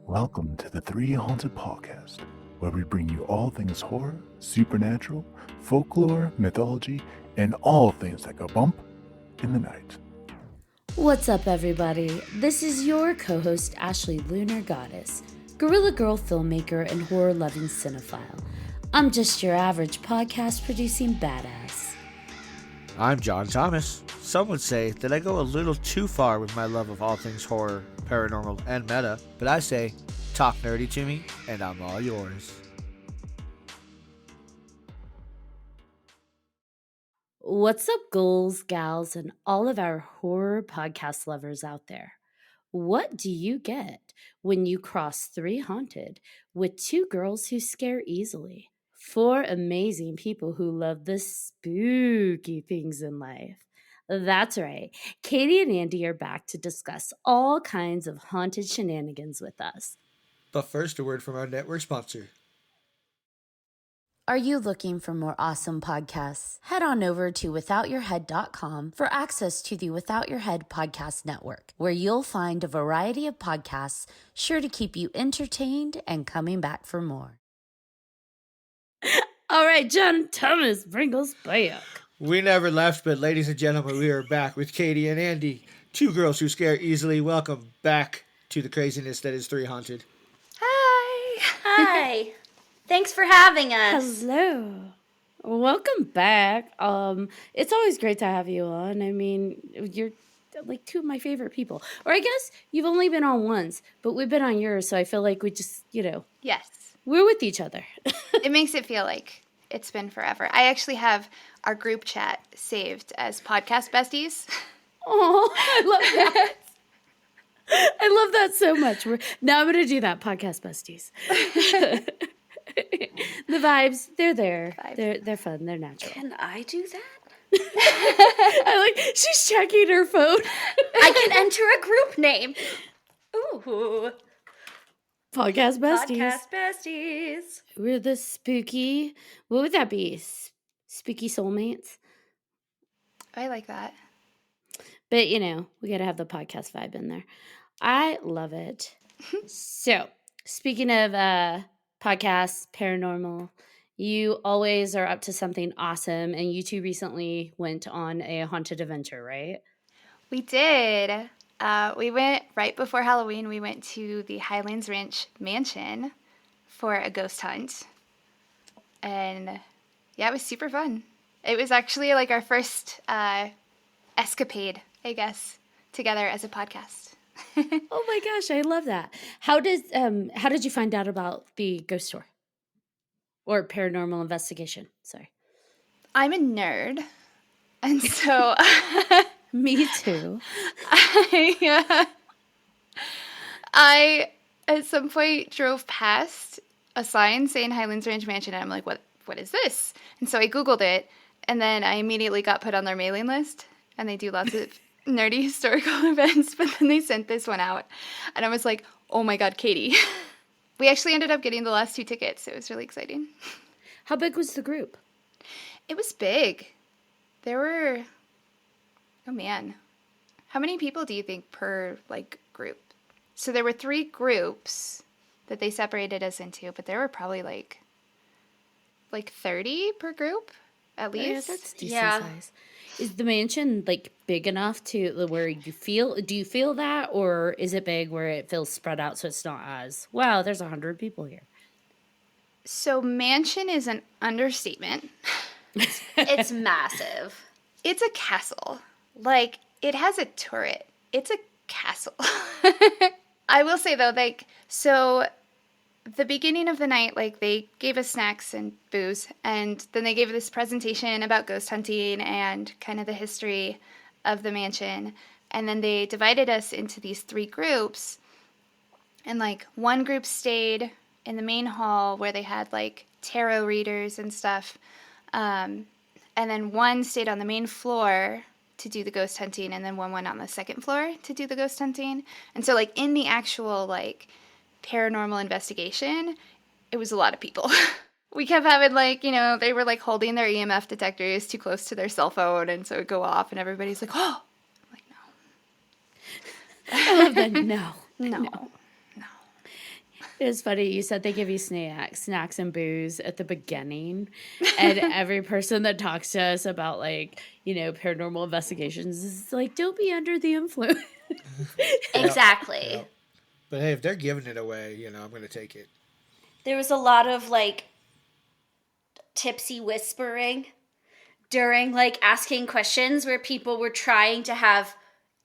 Welcome to the 3Haunted podcast, where we bring you all things horror, supernatural, folklore, mythology, and all things that go bump in the night. What's up, everybody? This is your co-host, Ashley Lunar Goddess, Gorilla Girl filmmaker and horror-loving cinephile. I'm just your average podcast-producing badass. I'm John Thomas. Some would say that I go a little too far with my love of all things horror, paranormal, and meta, but I say, talk nerdy to me, and I'm all yours. What's up, ghouls, gals, and all of our horror podcast lovers out there? What do you get when you cross 3Haunted with two girls who scare easily? Four amazing people who love the spooky things in life. That's right. Katie and Andy are back to discuss all kinds of haunted shenanigans with us. But first, a word from our network sponsor. Are you looking for more awesome podcasts? Head on over to withoutyourhead.com for access to the Without Your Head podcast network, where you'll find a variety of podcasts sure to keep you entertained and coming back for more. All right, John Thomas, bring us back. We never left, but ladies and gentlemen, we are back with Katie and Andy, two girls who scare easily. Welcome back to the craziness that is 3Haunted. Hi. Hi. Thanks for having us. Hello. Welcome back. It's always great to have you on. I mean, you're like two of my favorite people. Or I guess you've only been on once, but we've been on yours, so I feel like we just, Yes. we're with each other. It makes it feel like it's been forever. I actually have our group chat saved as podcast besties. Oh, I love that. I love that so much. Now I'm going to do that, podcast besties. The vibes, they're there. They're fun. They're natural. Can I do that? She's checking her phone. I can enter a group name. Ooh. Podcast besties. Podcast besties. We're the spooky, what would that be? Spooky soulmates? I like that. But, we got to have the podcast vibe in there. I love it. So, speaking of podcasts, paranormal, you always are up to something awesome. And you two recently went on a haunted adventure, right? We did. We went right before Halloween. We went to the Highlands Ranch mansion for a ghost hunt. And yeah, it was super fun. It was actually like our first escapade, I guess, together as a podcast. Oh my gosh, I love that. How did you find out about the ghost tour? Or paranormal investigation, sorry. I'm a nerd. And so Me too. I at some point drove past a sign saying Highlands Ranch Mansion, and I'm like, what is this? And so I Googled it, and then I immediately got put on their mailing list, and they do lots of nerdy historical events, but then they sent this one out, and I was like, oh my God, Katie. We actually ended up getting the last 2 tickets. It was really exciting. How big was the group? It was big. There were... Oh, man. How many people do you think per, group? So there were 3 groups that they separated us into, but there were probably, like 30 per group, at least. Yeah, that's decent size. Is the mansion, big enough to where do you feel that, or is it big where it feels spread out so it's not as, wow, there's 100 people here? So mansion is an understatement. It's massive. It's a castle. It has a turret. It's a castle. I will say, though, so the beginning of the night, they gave us snacks and booze, and then they gave this presentation about ghost hunting and kind of the history of the mansion, and then they divided us into these 3 groups, and, one group stayed in the main hall where they had, tarot readers and stuff, and then one stayed on the main floor to do the ghost hunting, and then one went on the second floor to do the ghost hunting. And so, in the actual, paranormal investigation, it was a lot of people. We kept having, they were, holding their EMF detectors too close to their cell phone, and so it would go off, and everybody's like, oh! I'm like, no. I love that. No. No. It's funny. You said they give you snacks and booze at the beginning. And every person that talks to us about like, paranormal investigations is like, don't be under the influence. Exactly. Yep. But hey, if they're giving it away, I'm going to take it. There was a lot of like tipsy whispering during like asking questions where people were trying to have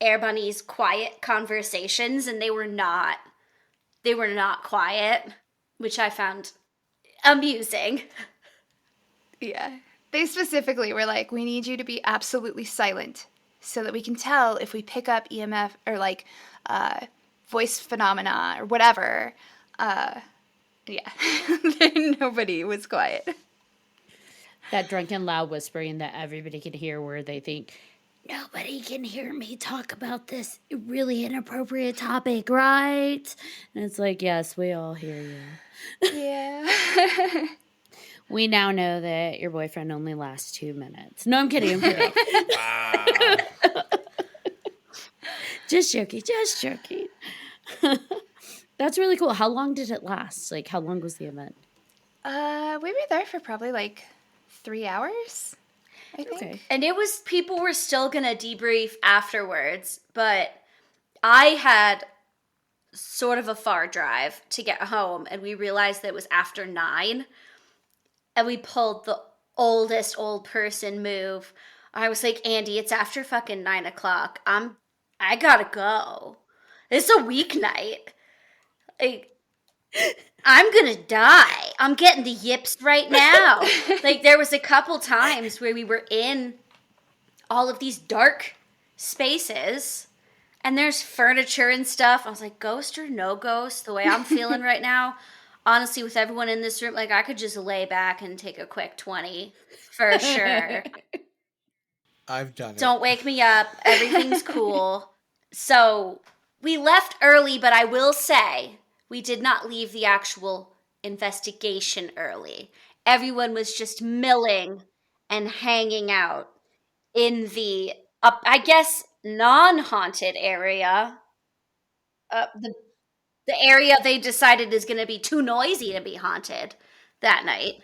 Air Bunny's quiet conversations and they were not quiet, which I found amusing. Yeah. They specifically were like, we need you to be absolutely silent so that we can tell if we pick up EMF or like voice phenomena or whatever. Yeah. Nobody was quiet. That drunken loud whispering that everybody can hear where they think, nobody can hear me talk about this really inappropriate topic, right? And it's like, yes, we all hear you. Yeah. We now know that your boyfriend only lasts 2 minutes. No, I'm kidding. Wow. Just joking. That's really cool. How long did it last? Like, how long was the event? We were there for probably like 3 hours, I think. Okay. And people were still gonna debrief afterwards, but I had sort of a far drive to get home, and we realized that it was after 9, and we pulled the oldest old person move. I was like, Andy, it's after fucking 9 o'clock. I gotta go. It's a weeknight. Like, I'm gonna die. I'm getting the yips right now. Like, there was a couple times where we were in all of these dark spaces and there's furniture and stuff. I was like, ghost or no ghost, the way I'm feeling right now, honestly, with everyone in this room, like, I could just lay back and take a quick 20 for sure. I've done it. Don't wake me up. Everything's cool. So we left early, but I will say we did not leave the actual investigation early. Everyone was just milling and hanging out in the, I guess, non-haunted area. The area they decided is going to be too noisy to be haunted that night.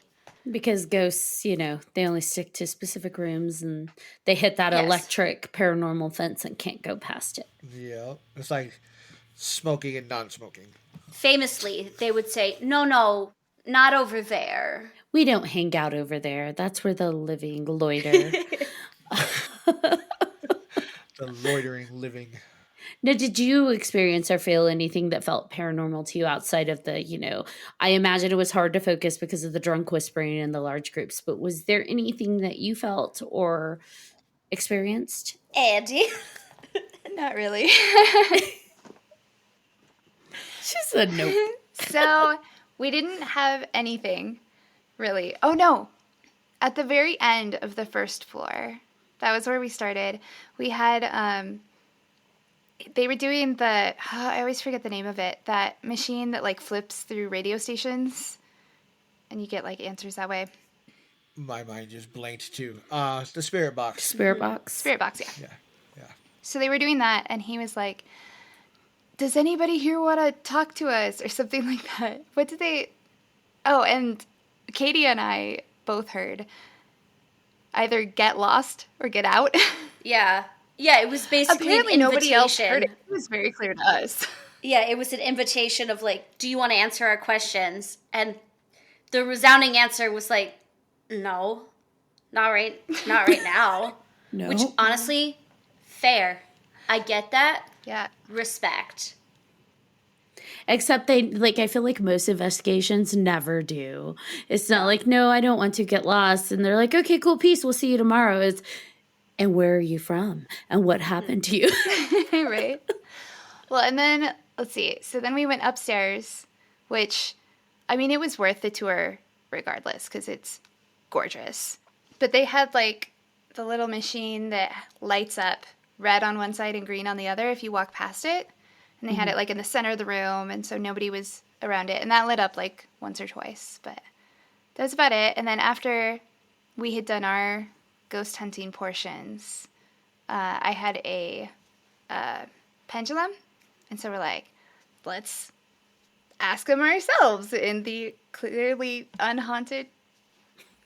Because ghosts, they only stick to specific rooms and they hit that Yes. electric paranormal fence and can't go past it. Yeah. It's like smoking and non-smoking. Famously, they would say, no, not over there. We don't hang out over there. That's where the living loiter. The loitering living. Now, did you experience or feel anything that felt paranormal to you outside of the, I imagine it was hard to focus because of the drunk whispering in the large groups, but was there anything that you felt or experienced? Andy? Not really. She said nope. So we didn't have anything really. Oh no. At the very end of the first floor, that was where we started. We had, they were doing I always forget the name of it, that machine that like flips through radio stations and you get like answers that way. My mind just blanked too. The spirit box. Spirit box. Spirit box, yeah. Yeah. So they were doing that and he was like, does anybody here want to talk to us or something like that? What did they... Oh, and Katie and I both heard either get lost or get out. Yeah. Yeah, it was basically Apparently an nobody else invitation. heard it. It was very clear to us. Yeah, it was an invitation of like, do you want to answer our questions? And the resounding answer was like, no, not right now. No. Which honestly, fair. I get that. Yeah. Respect. Except I feel like most investigations never do. It's not like, no, I don't want to get lost. And they're like, okay, cool, peace. We'll see you tomorrow. It's, and where are you from? And what happened to you? Right. Well, and then, let's see. So then we went upstairs, which, I mean, it was worth the tour regardless because it's gorgeous. But they had like the little machine that lights up red on one side and green on the other if you walk past it. And they had it like in the center of the room, and so nobody was around it. And that lit up like once or twice, but that was about it. And then after we had done our ghost hunting portions, I had a pendulum. And so we're like, let's ask them ourselves in the clearly unhaunted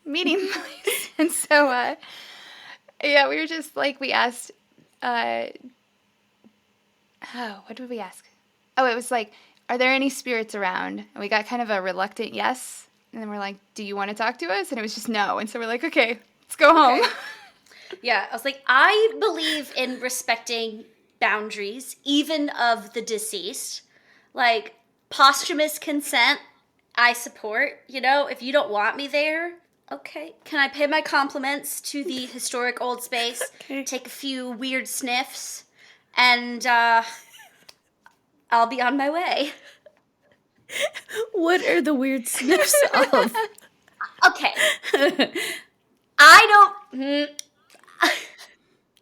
meeting place. And so, yeah, we were just like, we asked, what did we ask? Oh, it was like, are there any spirits around? And we got kind of a reluctant yes. And then we're like, do you want to talk to us? And it was just no. And so we're like, okay, let's go home. Yeah, I was like, I believe in respecting boundaries, even of the deceased. Like, posthumous consent, I support. You know, if you don't want me there, okay. Can I pay my compliments to the historic old space, take a few weird sniffs, and I'll be on my way. What are the weird sniffs of? Okay. I don't...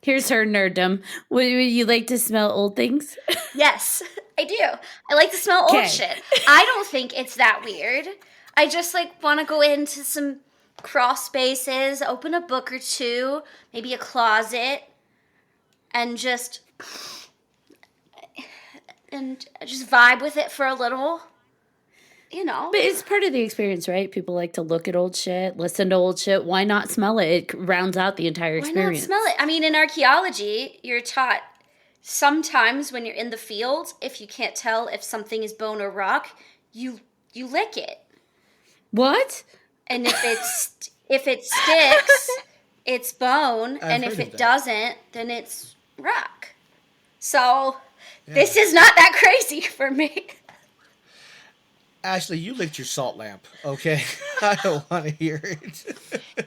Here's her nerddom. Would you like to smell old things? Yes, I do. I like to smell old shit. I don't think it's that weird. I just like want to go into some crawl spaces, open a book or two, maybe a closet, and just vibe with it for a little. You know. But it's part of the experience, right? People like to look at old shit, listen to old shit. Why not smell it? It rounds out the entire experience. Why not smell it? I mean, in archaeology, you're taught sometimes when you're in the field, if you can't tell if something is bone or rock, you lick it. What? And if it sticks, it's bone, and if it doesn't, then it's rock. So this is not that crazy for me. Ashley, you licked your salt lamp, okay? I don't want to hear it.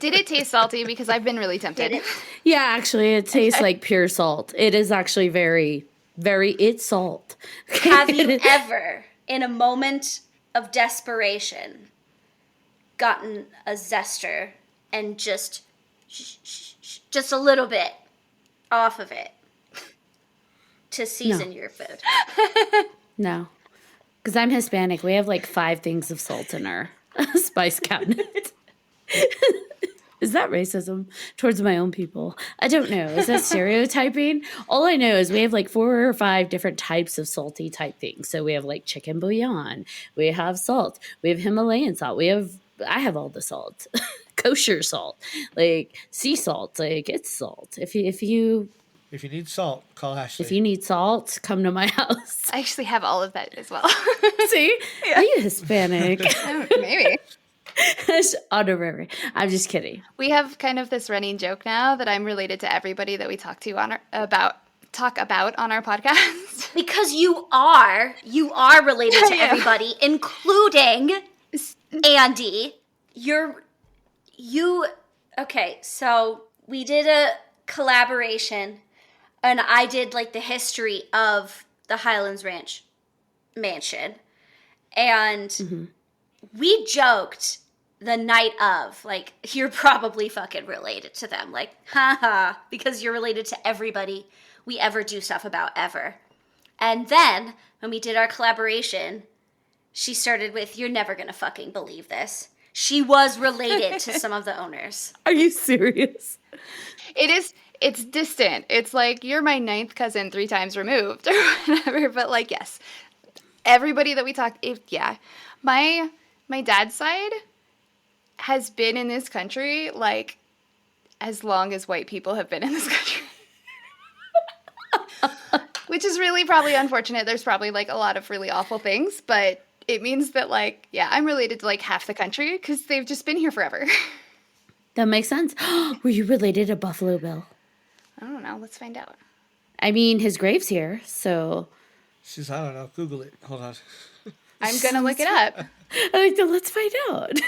Did it taste salty? Because I've been really tempted. Yeah, actually, it tastes like pure salt. It is actually very, very, it's salt. Have you ever, in a moment of desperation, gotten a zester and just a little bit off of it to season your food? No. Because I'm Hispanic. We have like 5 things of salt in our spice cabinet. Is that racism towards my own people? I don't know. Is that stereotyping? All I know is we have like 4 or 5 different types of salty type things. So we have like chicken bouillon. We have salt. We have Himalayan salt. I have all the salt. Kosher salt. Like sea salt. Like it's salt. If you need salt, call Ashley. If you need salt, come to my house. I actually have all of that as well. See? Yeah. Are you Hispanic? Maybe. Honorary. I'm just kidding. We have kind of this running joke now that I'm related to everybody that we talk about on our podcast. Because you are related to everybody, including Andy. Okay, so we did a collaboration, and I did like the history of the Highlands Ranch mansion, and we joked the night of, like, you're probably fucking related to them, like, haha, because you're related to everybody we ever do stuff about ever. And then when we did our collaboration, she started with, you're never gonna fucking believe this. She was related to some of the owners. Are you serious? It's distant. It's like, you're my 9th cousin 3 times removed or whatever. But like, yes, everybody that we talk, my dad's side has been in this country like as long as white people have been in this country. Which is really probably unfortunate. There's probably like a lot of really awful things, but it means that like, yeah, I'm related to like half the country because they've just been here forever. That makes sense. Were you related to Buffalo Bill? I don't know. Let's find out. I mean, his grave's here, so. I don't know. Google it. Hold on. I'm going to look it up. Let's find out.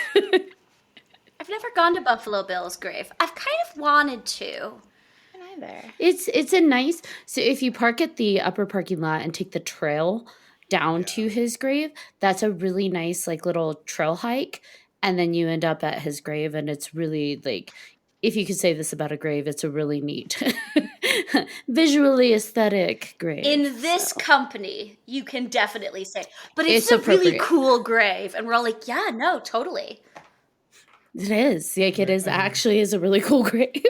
I've never gone to Buffalo Bill's grave. I've kind of wanted to. Either. It's a nice, so if you park at the upper parking lot and take the trail down to his grave, that's a really nice like little trail hike, and then you end up at his grave, and it's really like, if you could say this about a grave, it's a really neat visually aesthetic grave. In this company, you can definitely say, but it's a really cool grave, and we're all like, yeah, no, totally. It is like, it is actually is a really cool grave.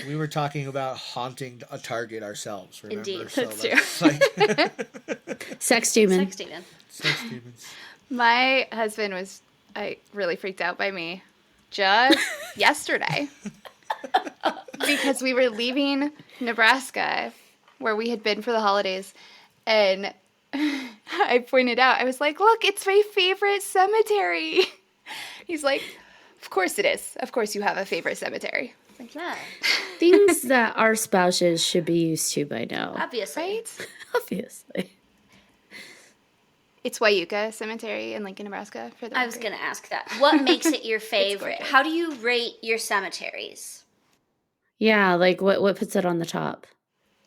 We were talking about haunting a Target ourselves, remember? Indeed. So that's true. like Sex demon. Sex demon. Sex demons. My husband was really freaked out by me just yesterday because we were leaving Nebraska, where we had been for the holidays, and I pointed out, I was like, look, it's my favorite cemetery. He's like, of course it is. Of course you have a favorite cemetery. Like, Yeah, Things that our spouses should be used to by now. obviously. right? Obviously. It's Wyuka Cemetery in Lincoln, Nebraska. For the I was record. going to ask that. What makes it your favorite? gorgeous. How do you rate your cemeteries? Yeah, like what puts it on the top?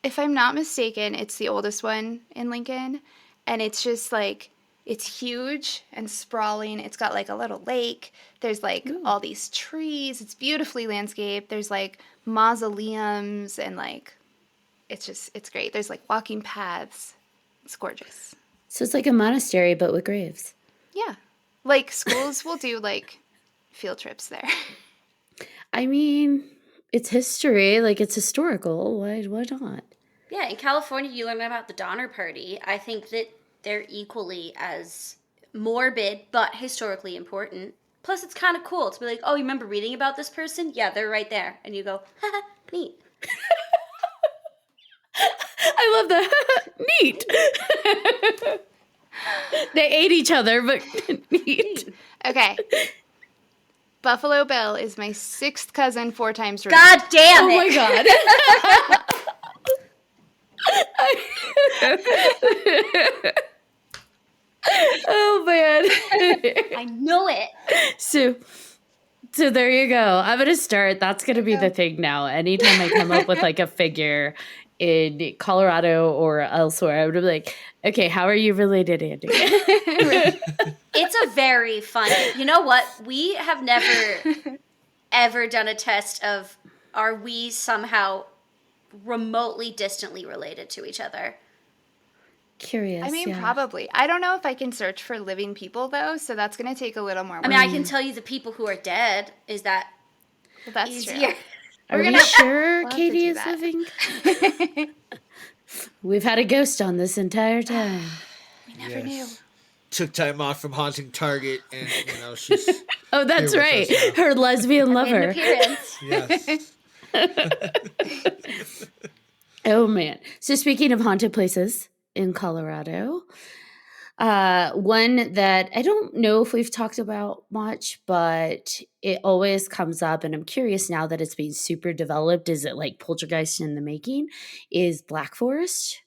If I'm not mistaken, it's the oldest one in Lincoln, and it's just like, it's huge and sprawling. It's got like a little lake. There's like all these trees. It's beautifully landscaped. There's like mausoleums and like, it's great. There's like walking paths. It's gorgeous. So it's like a monastery, but with graves. Yeah. Like schools will do like field trips there. I mean, it's history. Like, it's historical. Why not? Yeah, in California, you learn about the Donner Party. I think that they're equally as morbid, but historically important. Plus, it's kind of cool to be like, oh, you remember reading about this person? Yeah, they're right there. And you go, haha, neat. I love that. Neat. They ate each other, but neat. Okay. Buffalo Bill is my 6th cousin 4 times removed. God damn Oh it. my god. Oh man. I know it. So there you go. I'm gonna start. That's gonna be the thing now. Anytime I come up with like a figure in Colorado or elsewhere, I would be like, okay, how are you related, Andy? It's a very fun. You know what? We have never ever done a test of are we somehow remotely distantly related to each other. Curious. I mean, yeah. probably. I don't know if I can search for living people, though, so that's going to take a little more work. I mean, I can tell you the people who are dead. Is that Well, that's easier? true. Are We're we gonna- sure we'll have to Katie do is that. living? We've had a ghost on this entire time. We never knew. Took time off from haunting Target, and she's Oh, that's Here with right. us now. Her lesbian Made an lover. appearance. yes. Oh man. So speaking of haunted places in Colorado, one that I don't know if we've talked about much, but it always comes up, and I'm curious now that it's being super developed. Is it like poltergeist in the making? Is Black Forest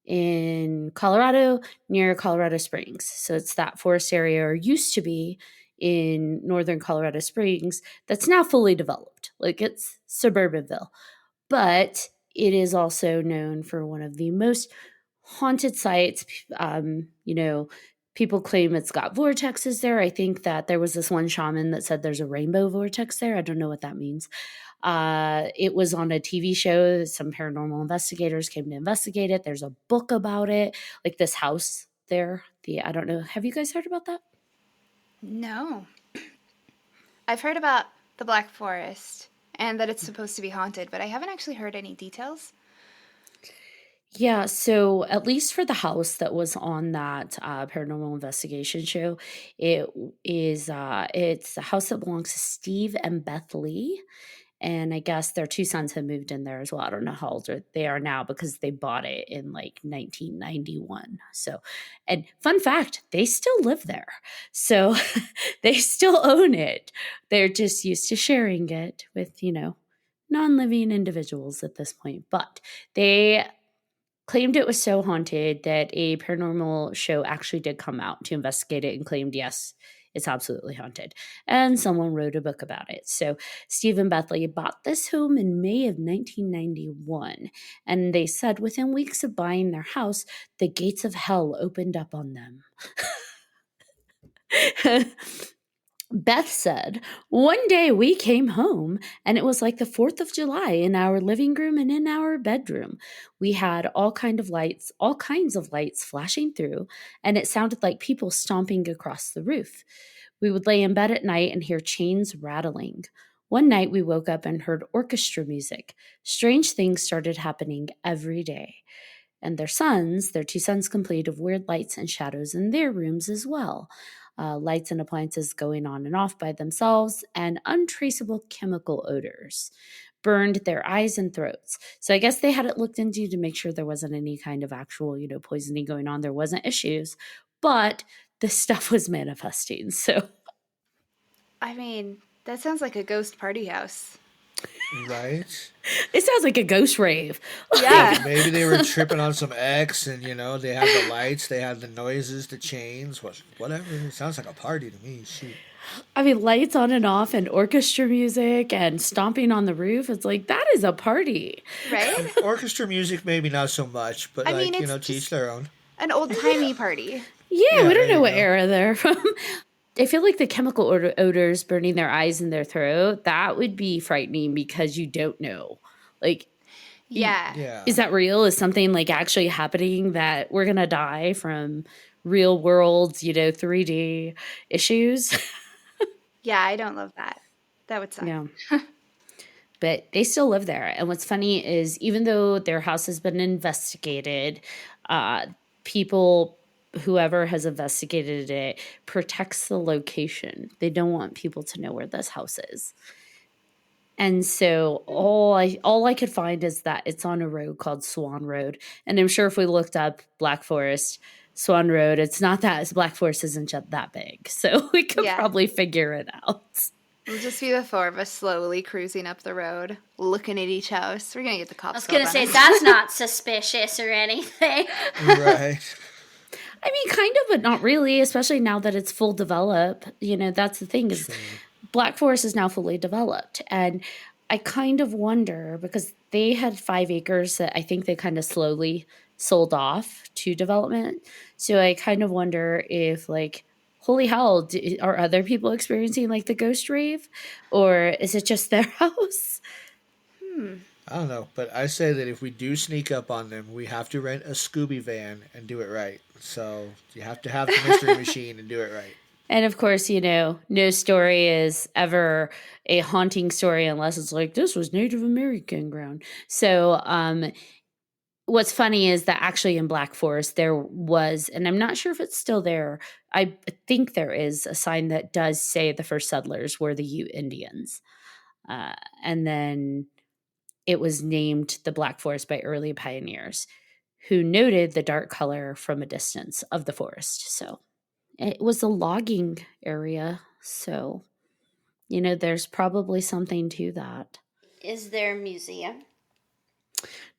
in Colorado near Colorado Springs. So it's that forest area, or used to be in northern Colorado Springs, that's now fully developed. Like, it's suburbanville. But it is also known for one of the most haunted sites. People claim it's got vortexes there. I think that there was this one shaman that said there's a rainbow vortex there. I don't know what that means. It was on a TV show. Some paranormal investigators came to investigate it. There's a book about it, like this house there. I don't know. Have you guys heard about that? No. I've heard about the Black Forest and that it's supposed to be haunted, but I haven't actually heard any details. Yeah, so at least for the house that was on that paranormal investigation show, it's a house that belongs to Steve and Beth Lee. And I guess their 2 sons have moved in there as well. I don't know how old they are now because they bought it in like 1991. So, and fun fact, they still live there. So they still own it. They're just used to sharing it with, non-living individuals at this point. But they claimed it was so haunted that a paranormal show actually did come out to investigate it and claimed, yes, it's absolutely haunted. And someone wrote a book about it. So Stephen Bethley bought this home in May of 1991. And they said within weeks of buying their house, the gates of hell opened up on them. Beth said, one day we came home and it was like the 4th of July in our living room and in our bedroom. We had all kinds of lights flashing through, and it sounded like people stomping across the roof. We would lay in bed at night and hear chains rattling. One night we woke up and heard orchestra music. Strange things started happening every day. and their 2 sons complained of weird lights and shadows in their rooms as well. Lights and appliances going on and off by themselves, and untraceable chemical odors burned their eyes and throats. So I guess they had it looked into to make sure there wasn't any kind of actual, poisoning going on. There wasn't issues, but the stuff was manifesting. So I mean, that sounds like a ghost party house. Right? it sounds like a ghost rave. Yeah. Maybe they were tripping on some X and, they had the lights, they had the noises, the chains, whatever. It sounds like a party to me. Shoot. I mean, lights on and off and orchestra music and stomping on the roof. It's like, that is a party. Right? Orchestra music, maybe not so much, but I mean, it's to each just their own. an old-timey party. Yeah, Yeah, we don't there know you what go. era they're from. I feel like the chemical odors burning their eyes and their throat, that would be frightening because you don't know. Like, Yeah. Yeah. is that real? Is something like actually happening that we're going to die from real world, 3D issues? Yeah, I don't love that. That would suck. Yeah. But they still live there. And what's funny is even though their house has been investigated, whoever has investigated it protects the location. They don't want people to know where this house is. And so all I could find is that it's on a road called Swan Road. And I'm sure if we looked up Black Forest, Swan Road, it's not that Black Forest isn't that big. So we could Yeah. probably figure it out. It'll just be the four of us slowly cruising up the road, looking at each house. We're going to get the cops. I was going to say, called on us. that's not suspicious or anything. Right. I mean, kind of, but not really, especially now that it's full develop. That's the thing is Black Forest is now fully developed. And I kind of wonder because they had 5 acres that I think they kind of slowly sold off to development. So I kind of wonder if holy hell, are other people experiencing the ghost rave, or is it just their house? I don't know, but I say that if we do sneak up on them, we have to rent a Scooby van and do it right. So you have to have the mystery machine and do it right. And of course, no story is ever a haunting story unless it's like, this was Native American ground. So what's funny is that actually in Black Forest there was, and I'm not sure if it's still there, I think there is a sign that does say the first settlers were the Ute Indians. And then it was named the Black Forest by early pioneers who noted the dark color from a distance of the forest. So it was a logging area. So, there's probably something to that. Is there a museum?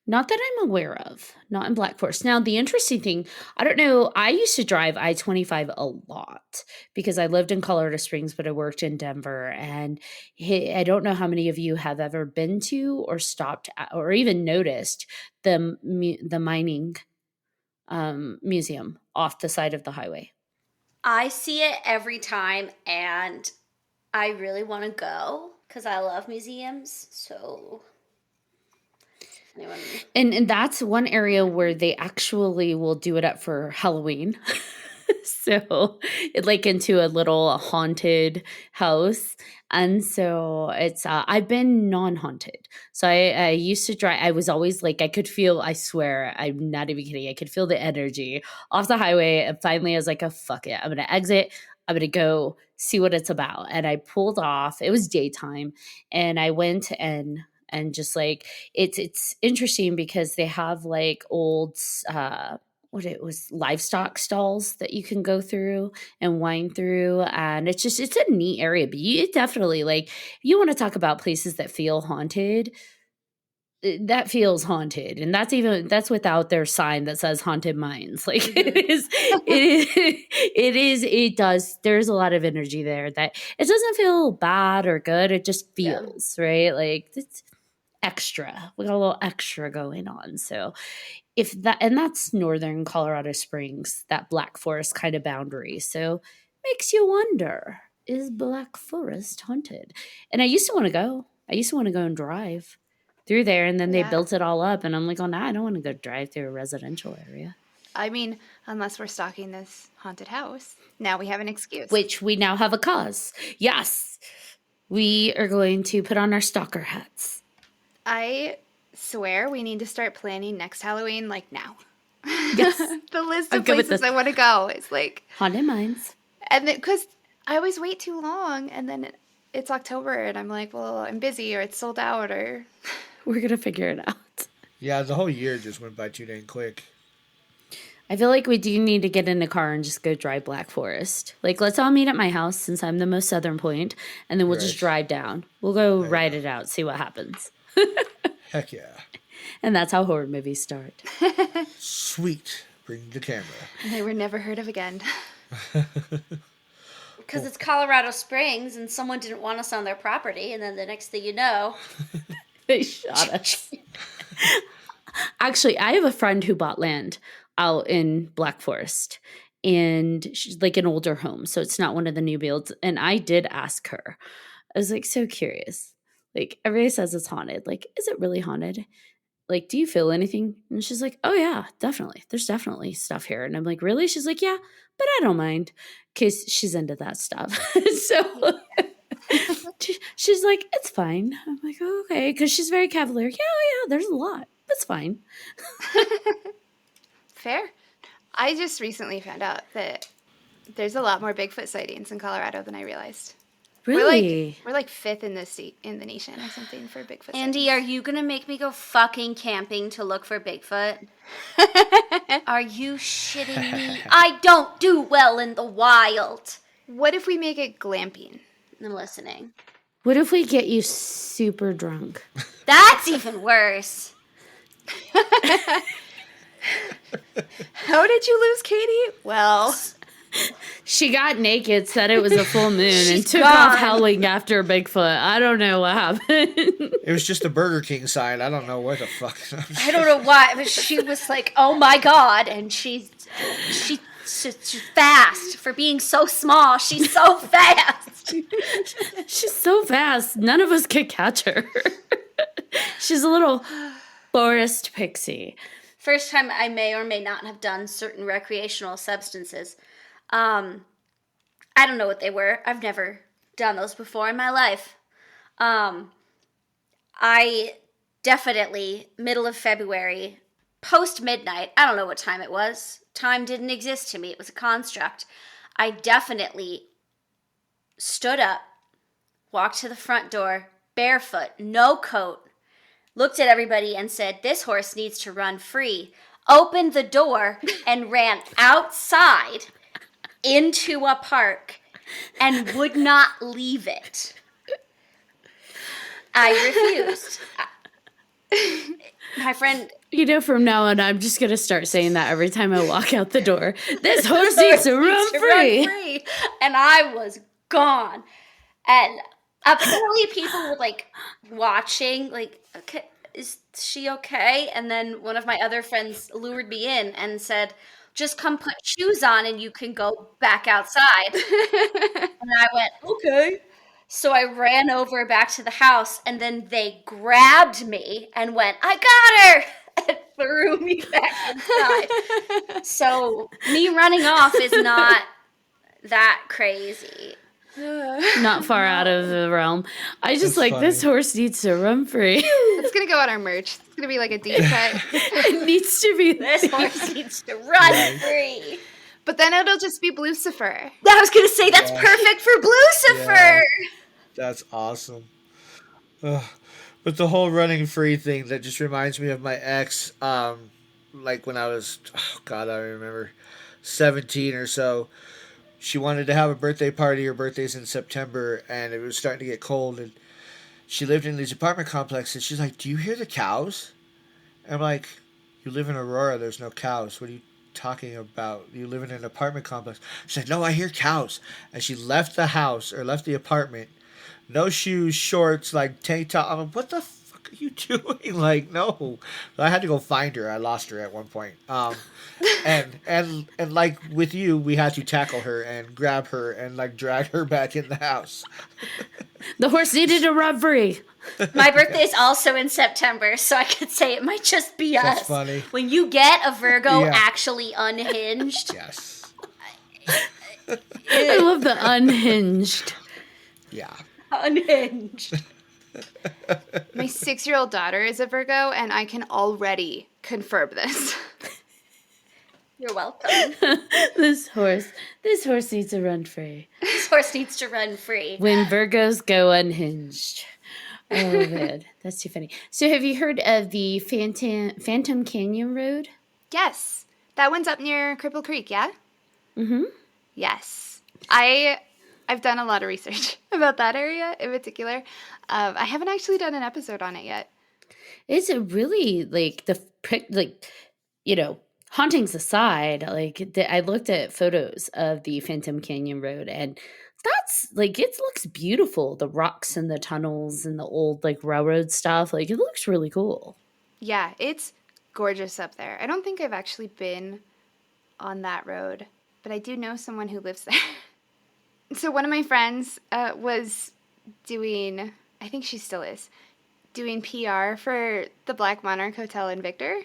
Not that I'm aware of, not in Black Forest. Now, the interesting thing, I don't know, I used to drive I-25 a lot because I lived in Colorado Springs, but I worked in Denver. And I don't know how many of you have ever been to or stopped at, or even noticed the mining museum off the side of the highway. I see it every time, and I really want to go because I love museums. So, anyone? And that's one area where they actually will do it up for Halloween. So it into a little haunted house. And so it's, I've been non-haunted. So I used to drive, I was always I could feel, I swear, I'm not even kidding. I could feel the energy off the highway. And finally I was like, oh, fuck it. I'm going to exit. I'm going to go see what it's about. And I pulled off, it was daytime. And I went and just it's interesting because they have old, livestock stalls that you can go through and wind through. And it's a neat area, but you definitely you want to talk about places that feel haunted. That feels haunted. And that's without their sign that says haunted mines. It does. There's a lot of energy there that it doesn't feel bad or good. It just feels right. It's extra. We got a little extra going on. So and that's northern Colorado Springs, that Black Forest kind of boundary. So makes you wonder, is Black Forest haunted? And I used to want to go. And drive through there, and then they built it all up. And I'm like, oh, no, I don't want to go drive through a residential area. I mean, unless we're stalking this haunted house. Now we have an excuse. Which we now have a cause. Yes. We are going to put on our stalker hats. I swear we need to start planning next Halloween now. Yes. The list I'm of good with places this. I want to go is like, Haunted Mines. and then because I always wait too long, and then it's October, and I'm like, well, I'm busy, or it's sold out, or We're going to figure it out. Yeah, the whole year just went by too dang quick. I feel like we do need to get in a car and just go drive Black Forest. Like, let's all meet at my house since I'm the most southern point, and then we'll just Right. drive down. We'll go ride it out, see what happens. Heck yeah. And that's how horror movies start. Sweet. Bring the camera. and they were never heard of again. Because it's Colorado Springs and someone didn't want us on their property, and then the next thing you know, They shot us. Actually, I have a friend who bought land out in Black Forest, and she's like an older home, so it's not one of the new builds. And I did ask her, I was like so curious. Like, everybody says it's haunted. Like, is it really haunted? Like, do you feel anything? And she's like, oh yeah, definitely. There's definitely stuff here. And I'm like, really? She's like, yeah, but I don't mind, because she's into that stuff. So she's like, it's fine. I'm like, oh, okay, because she's very cavalier. Yeah, oh, yeah, there's a lot. It's fine. Fair. I just recently found out that there's a lot more Bigfoot sightings in Colorado than I realized. Really? We're like fifth in the nation or something for Bigfoot. Andy, are you gonna make me go fucking camping to look for Bigfoot? Are you shitting me? I don't do well in the wild. What if we make it glamping? I'm listening. What if we get you super drunk? That's even worse. How did you lose Katie? Well, She got naked, said it was a full moon, and She's took gone. off howling after Bigfoot. I don't know what happened. It was just the Burger King sign. I don't know what the fuck. I don't know why, but she was like, "Oh my god!" And she's fast for being so small. She's so fast. She's so fast. None of us could catch her. She's a little forest pixie. First time I may or may not have done certain recreational substances. I don't know what they were. I've never done those before in my life. I definitely, middle of February, post midnight, I don't know what time it was. Time didn't exist to me. It was a construct. I definitely stood up, walked to the front door, barefoot, no coat, looked at everybody and said, "This horse needs to run free." Opened the door and ran outside into a park and would not leave it. I refused. My friend... You know, from now on, I'm just going to start saying that every time I walk out the door. This horse needs to run free. And I was gone. And apparently people were like watching, like, okay, is she okay? And then one of my other friends lured me in and said, "Just come put shoes on and you can go back outside." And I went, okay. So I ran over back to the house, and then they grabbed me and went, "I got her!" and threw me back inside. So me running off is not that crazy. Not far out of the realm. I just That's like, funny. this horse needs to run free. it's gonna go on our merch. It's gonna be like a deep cut. It needs to be This horse needs to run free. But then it'll just be Lucifer. I was going to say that's perfect for Lucifer. Yeah. That's awesome. Ugh. But the whole running free thing, that just reminds me of my ex. Like when I was, oh God, I remember 17 or so. She wanted to have a birthday party. Her birthday's in September, and it was starting to get cold. And she lived in these apartment complexes. She's like, "Do you hear the cows?" And I'm like, "You live in Aurora. There's no cows. What are you talking about? You live in an apartment complex." She said, "No, I hear cows." And she left the house, or left the apartment. No shoes, shorts, like tank top. I'm like, "What the fuck are you doing?" Like, no. I had to go find her. I lost her at one point. And like with you, we had to tackle her and grab her and like drag her back in the house. The horse needed to run free. My birthday is also in September, so I could say it might just be us. That's funny. When you get a Virgo Yeah. actually unhinged, Yes. I love the unhinged. Yeah. unhinged. My 6-year-old daughter is a Virgo, and I can already confirm this. You're welcome. this horse needs to run free. This horse needs to run free. When Virgos go unhinged. Oh man, that's too funny. So have you heard of the Phantom Canyon Road? Yes. That one's up near Cripple Creek, yeah? Mm-hmm. Yes. I've done a lot of research about that area in particular. I haven't actually done an episode on it yet. It's a really hauntings aside, I looked at photos of the Phantom Canyon Road, and that's it looks beautiful. The rocks and the tunnels and the old railroad stuff, it looks really cool. Yeah, it's gorgeous up there. I don't think I've actually been on that road, but I do know someone who lives there. So one of my friends was doing, I think she still is, doing PR for the Black Monarch Hotel in Victor.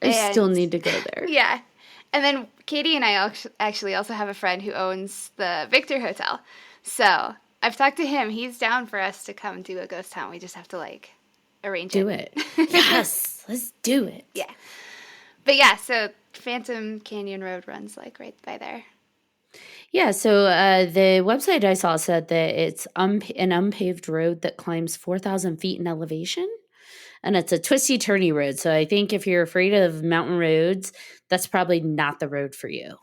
I still need to go there. Yeah. And then Katie and I actually also have a friend who owns the Victor Hotel. So I've talked to him. He's down for us to come do a ghost town. We just have to arrange do it. Yes, let's do it. Yeah. But yeah, so Phantom Canyon Road runs right by there. Yeah, so the website I saw said that it's an unpaved road that climbs 4,000 feet in elevation. And it's a twisty-turny road. So I think if you're afraid of mountain roads, that's probably not the road for you.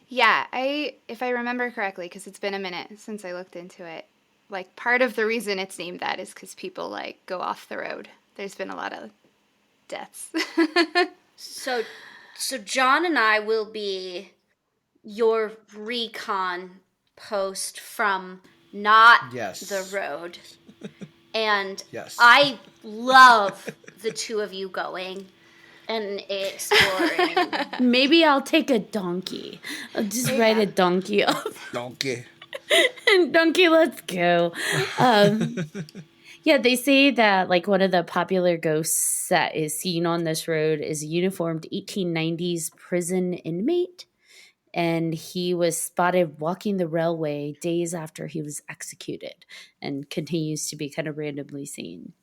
Yeah, if I remember correctly, because it's been a minute since I looked into it, part of the reason it's named that is because people go off the road. There's been a lot of deaths. So John and I will be your recon post from not the road. And Yes. I love the two of you going and exploring. Maybe I'll take a donkey. I'll just ride a donkey up. Donkey. Donkey, let's go. Yeah, they say that one of the popular ghosts that is seen on this road is a uniformed 1890s prison inmate. And he was spotted walking the railway days after he was executed and continues to be kind of randomly seen.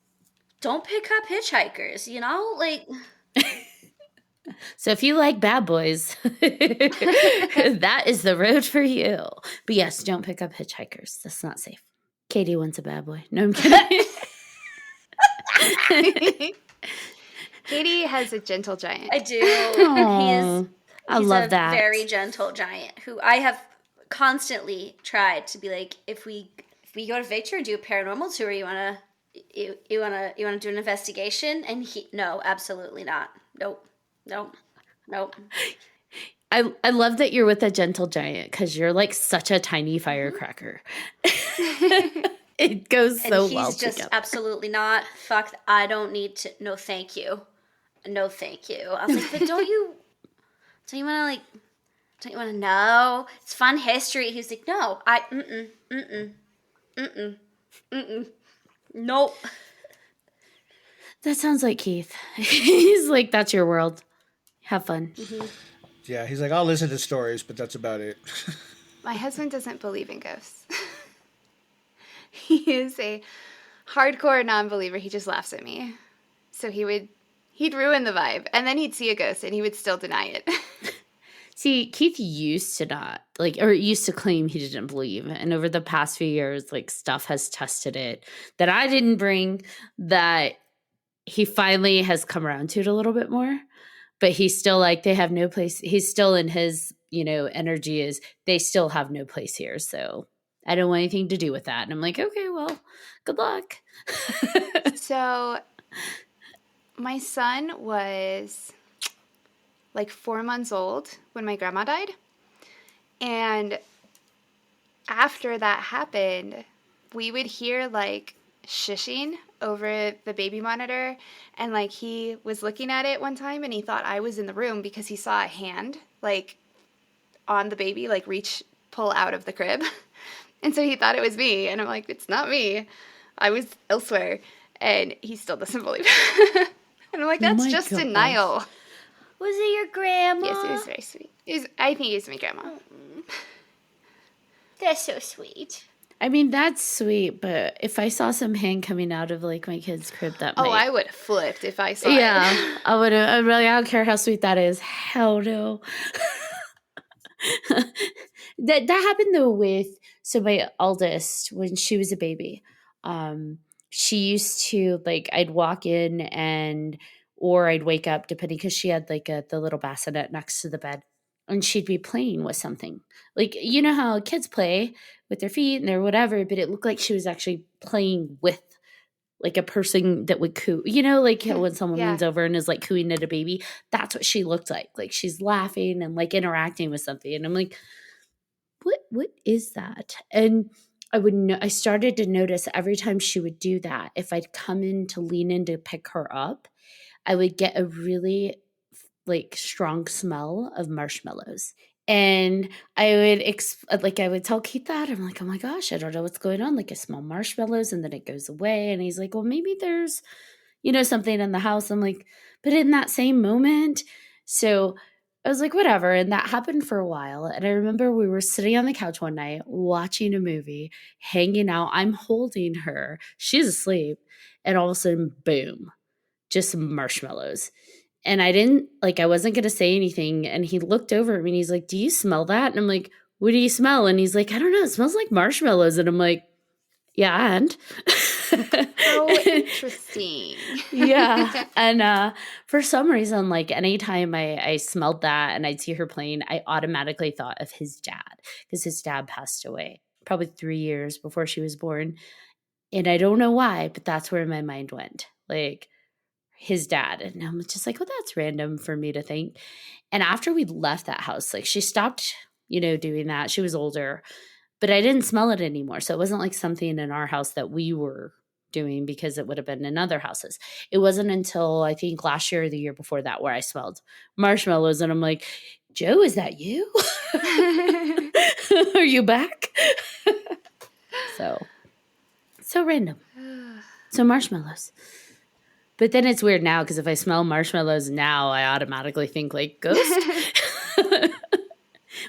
Don't pick up hitchhikers, So if you like bad boys, that is the road for you. But yes, don't pick up hitchhikers. That's not safe. Katie wants a bad boy. No, I'm kidding. Katie has a gentle giant. I do. He's love that. He's a very gentle giant who I have constantly tried to be if we go to Victor and do a paranormal tour, you wanna do an investigation? And no, absolutely not. Nope. I love that you're with a gentle giant because you're such a tiny firecracker. It goes so well together. He's just absolutely not. Fuck, I don't need to. No, thank you. No, thank you. I was but don't you want to know? It's fun history. He's no, nope. That sounds like Keith. He's that's your world. Have fun. Mm-hmm. Yeah, he's I'll listen to stories, but that's about it. My husband doesn't believe in ghosts. He is a hardcore non-believer. He just laughs at me. So he'd ruin the vibe, and then he'd see a ghost, and he would still deny it. See, Keith used to not, or used to claim he didn't believe. And over the past few years, stuff has tested it that I didn't bring, that he finally has come around to it a little bit more. But he's still they have no place. He's still in his, energy is they still have no place here. So I don't want anything to do with that. And I'm okay, well, good luck. So my son was 4 months old when my grandma died. And after that happened, we would hear shushing over the baby monitor, and he was looking at it one time and he thought I was in the room because he saw a hand on the baby pull out of the crib. And so he thought it was me, and I'm it's not me, I was elsewhere. And he still doesn't believe it. And I'm that's just denial. Was it your grandma? Yes, it was very sweet. I think it was my grandma. That's so sweet. I mean, that's sweet, but if I saw some hand coming out of like my kid's crib, that Oh, might. I would have flipped if I saw Yeah, it. I would. I don't care how sweet that is. Hell no. That happened though with my eldest when she was a baby. Um, she used to like I'd walk in or I'd wake up depending because she had like the little bassinet next to the bed, and she'd be playing with something. Like you know how kids play with their feet and their whatever, but it looked like she was actually playing with like a person that would coo. You know, like when someone Yeah. leans over and is like cooing at a baby, that's what she looked like. Like she's laughing and like interacting with something. And I'm like, what is that? And I started to notice every time she would do that, if I'd come in to lean in to pick her up, I would get a really like strong smell of marshmallows. And I would I would tell Keith that. I'm like, oh my gosh, I don't know what's going on. Like I smell marshmallows and then it goes away. And he's like, well, maybe there's, something in the house. I'm like, but in that same moment. So I was like, whatever. And that happened for a while. And I remember we were sitting on the couch one night watching a movie, hanging out. I'm holding her. She's asleep. And all of a sudden, boom, just some marshmallows. And I wasn't going to say anything. And he looked over at me and he's like, do you smell that? And I'm like, what do you smell? And he's like, I don't know. It smells like marshmallows. And I'm like, yeah, and So interesting. yeah. And for some reason, like anytime I smelled that and I'd see her playing, I automatically thought of his dad because his dad passed away probably 3 years before she was born. And I don't know why, but that's where my mind went. Like his dad. And I'm just like, well, that's random for me to think. And after we left that house, like she stopped, doing that. She was older, but I didn't smell it anymore. So it wasn't like something in our house that we were doing because it would have been in other houses. It wasn't until I think last year or the year before that where I smelled marshmallows and I'm like, Joe, is that you? Are you back? So random. So marshmallows. But then it's weird now because if I smell marshmallows now, I automatically think like ghost.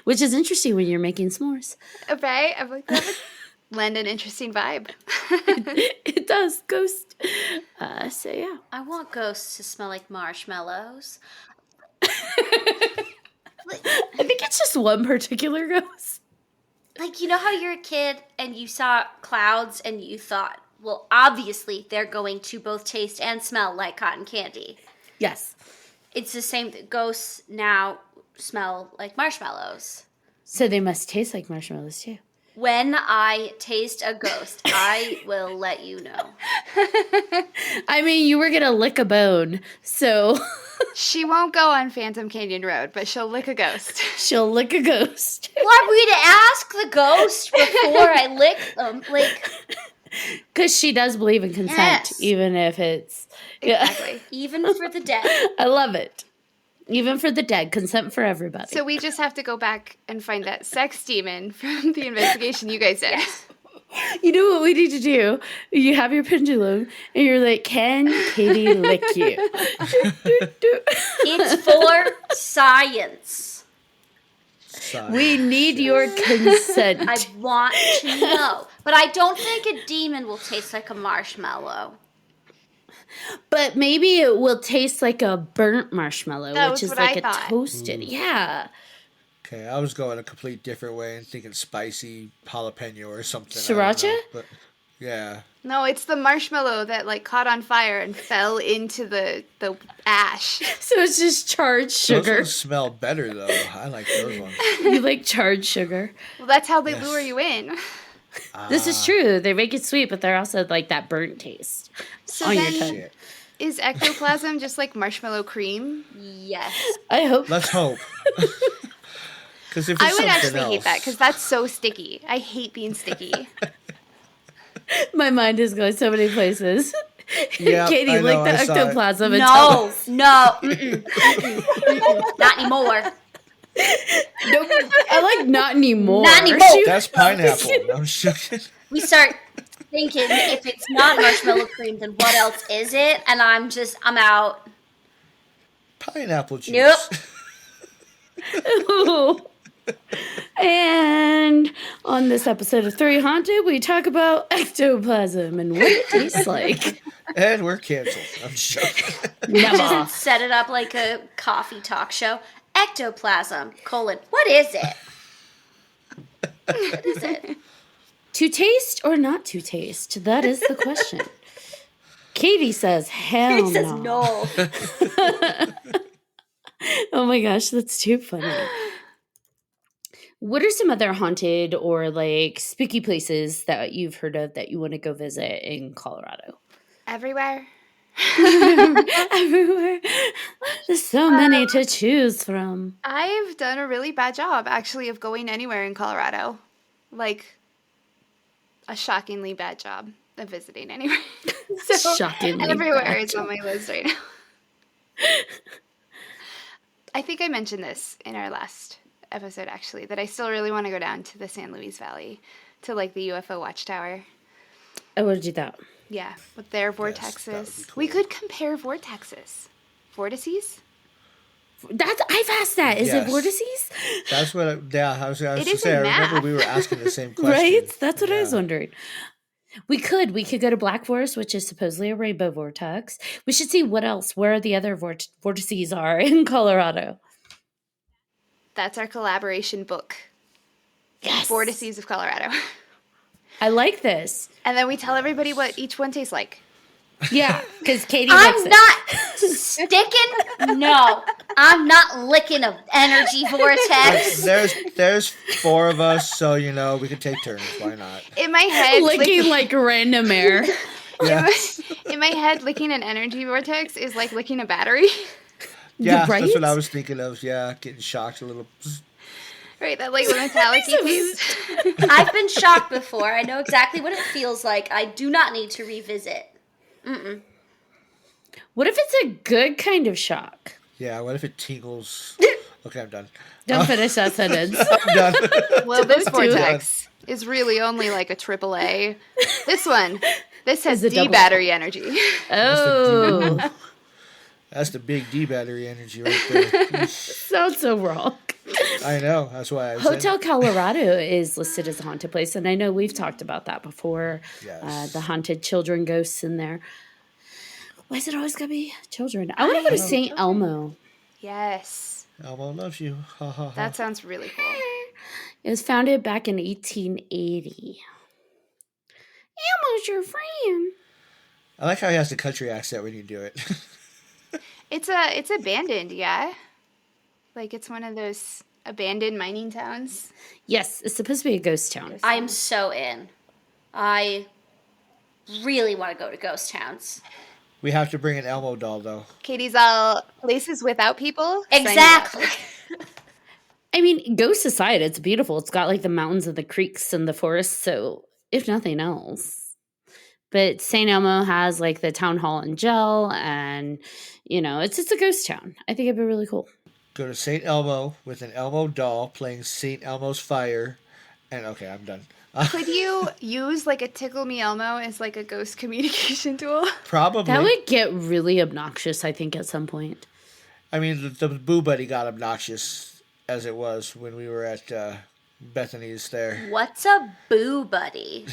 Which is interesting when you're making s'mores. Right? I'm like, that would lend an interesting vibe. It does, ghost. So yeah. I want ghosts to smell like marshmallows. I think it's just one particular ghost. Like, you know how you're a kid and you saw clouds and you thought, well, obviously they're going to both taste and smell like cotton candy. Yes. It's the same. Ghosts now smell like marshmallows. So they must taste like marshmallows too. When I taste a ghost, I will let you know. I mean, you were going to lick a bone, so... She won't go on Phantom Canyon Road, but she'll lick a ghost. She'll lick a ghost. Want me to ask the ghost before I lick them? Like... Because she does believe in consent, Yes. even if it's... Exactly. Even for the dead. I love it. Even for the dead, consent for everybody. So we just have to go back and find that sex demon from the investigation you guys did. You know what we need to do? You have your pendulum, and you're like, can Katie lick you? It's for science. We need your consent. I want to know. But I don't think a demon will taste like a marshmallow. But maybe it will taste like a burnt marshmallow, That which was is what like I a thought. toasted. Yeah. Okay, I was going a complete different way and thinking spicy jalapeno or something. I don't know, Sriracha? but yeah. No, it's the marshmallow that like caught on fire and fell into the ash. So it's just charred Those sugar. ones smell better though. I like those ones. You like charred sugar. Well, that's how they Yes. lure you in. This is true. They make it sweet, but they're also like that burnt taste So on your then, tongue. Shit. is ectoplasm just like marshmallow cream? Yes. I hope. Let's hope. Because if it's I would something actually else, hate that because that's so sticky. I hate being sticky. My mind is going so many places. Yeah, Katie, I know, like the I saw it. ectoplasm. And tell us. No. Not anymore. Nope. I like not anymore. Not anymore. That's pineapple. I'm joking. We start thinking if it's not marshmallow cream, then what else is it? And I'm out. Pineapple juice. Nope. Ooh. And On this episode of 3Haunted, we talk about ectoplasm and what it tastes like. And we're canceled. I'm joking. Never. Just set it up like a coffee talk show. Ectoplasm, what is it? What is it? To taste or not to taste? That is the question. Katie says, hell He says no. Oh my gosh, that's too funny. What are some other haunted or like spooky places that you've heard of that you want to go visit in Colorado? Everywhere. Everywhere. There's so many to choose from. I've done a really bad job, actually, of going anywhere in Colorado. Like, a shockingly bad job of visiting anywhere. So Shockingly everywhere bad is on my list right now. I think I mentioned this in our last episode, actually, that I still really want to go down to the San Luis Valley, to, like, the UFO Watchtower. I want to do that. Yeah, with their vortexes. We could compare vortexes. Vortices? I've asked that. Is it Yes. vortices? That's what. I was It to is say. I in remember math. we were asking the same question. Right? That's what I was Yeah. wondering. We could go to Black Forest, which is supposedly a rainbow vortex. We should see what else, where the other vortices are in Colorado. That's our collaboration book. Yes. Vortices of Colorado. I like this. And then we tell everybody what each one tastes like. Yeah, because Katie likes I'm it. not sticking. No, I'm not licking an energy vortex. There's 4 of us, so we could take turns. Why not? In my head, licking like random air. Yeah, in my head, licking an energy vortex is like licking a battery. yeah, Right? that's what I was thinking of. Yeah, getting shocked a little. Right, that like metallic taste. I've been shocked before. I know exactly what it feels like. I do not need to revisit. What if it's a good kind of shock? Yeah, what if it tingles? Okay, I'm done. Don't finish that sentence. I'm done. Well, this do it. vortex is really only like a AAA. This has Is a D double. battery energy. Oh, That's the big D battery energy right there. sounds so wrong. I know. That's why I said. Hotel Colorado is listed as a haunted place, and I know we've talked about that before. Yes. The haunted children ghosts in there. Why is it always gotta be children? I want to go to St. Elmo. Yes, Elmo loves you. Ha ha ha. that sounds really cool. It was founded back in 1880. Elmo's your friend. I like how he has the country accent when you do it. It's abandoned, yeah. Like it's one of those abandoned mining towns. Yes, it's supposed to be a ghost town. I'm so in. I really want to go to ghost towns. We have to bring an Elmo doll though. Katie's all places without people. Sign me up. Exactly. I mean, ghost aside, it's beautiful. It's got like the mountains and the creeks and the forests, so if nothing else. But St. Elmo has like the town hall and gel, and it's just a ghost town. I think it'd be really cool. Go to St. Elmo with an Elmo doll playing St. Elmo's Fire. And okay, I'm done. Could you use like a Tickle Me Elmo as like a ghost communication tool? Probably. That would get really obnoxious, I think, at some point. I mean, the Boo Buddy got obnoxious as it was when we were at Bethany's there. What's a boo buddy?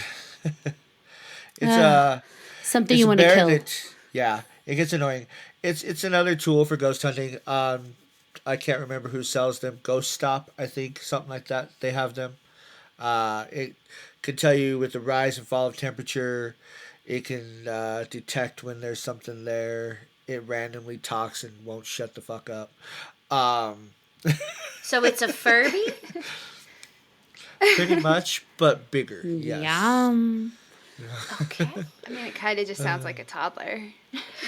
It's Something it's you a want to bear kill. that- it gets annoying. It's another tool for ghost hunting. I can't remember who sells them. Ghost Stop, I think, something like that. They have them. It can tell you with the rise and fall of temperature. It can detect when there's something there. It randomly talks and won't shut the fuck up. So it's a Furby? Pretty much, but bigger. Yes. Yum. Okay. I mean, it kind of just sounds like a toddler.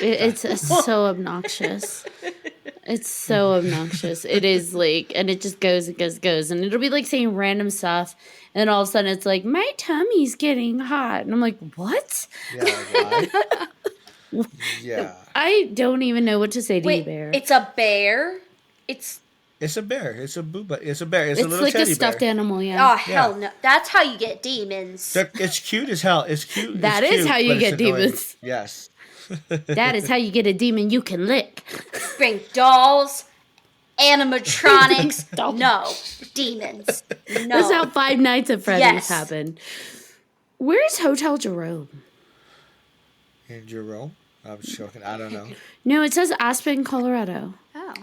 It's so obnoxious. It's so obnoxious. It is like, and it just goes and goes, goes. And it'll be like saying random stuff. And all of a sudden it's like, my tummy's getting hot. And I'm like, what? Yeah. Why? Yeah. I don't even know what to say to you, Wait, Bear. it's a bear? It's It's a bear. It's a boo. It's a bear. It's a It's little like a teddy stuffed bear. animal, yeah. oh hell no. That's how you get demons. It's cute as hell. It's cute. That it's is cute, how you but it's get annoying. demons. Yes. That is how you get a demon you can lick. Bring dolls animatronics. No. Demons. No. That's how Five Nights at Freddy's Yes. happened. Where's Hotel Jerome? In Jerome? I'm joking. I don't know. No, it says Aspen, Colorado. Oh.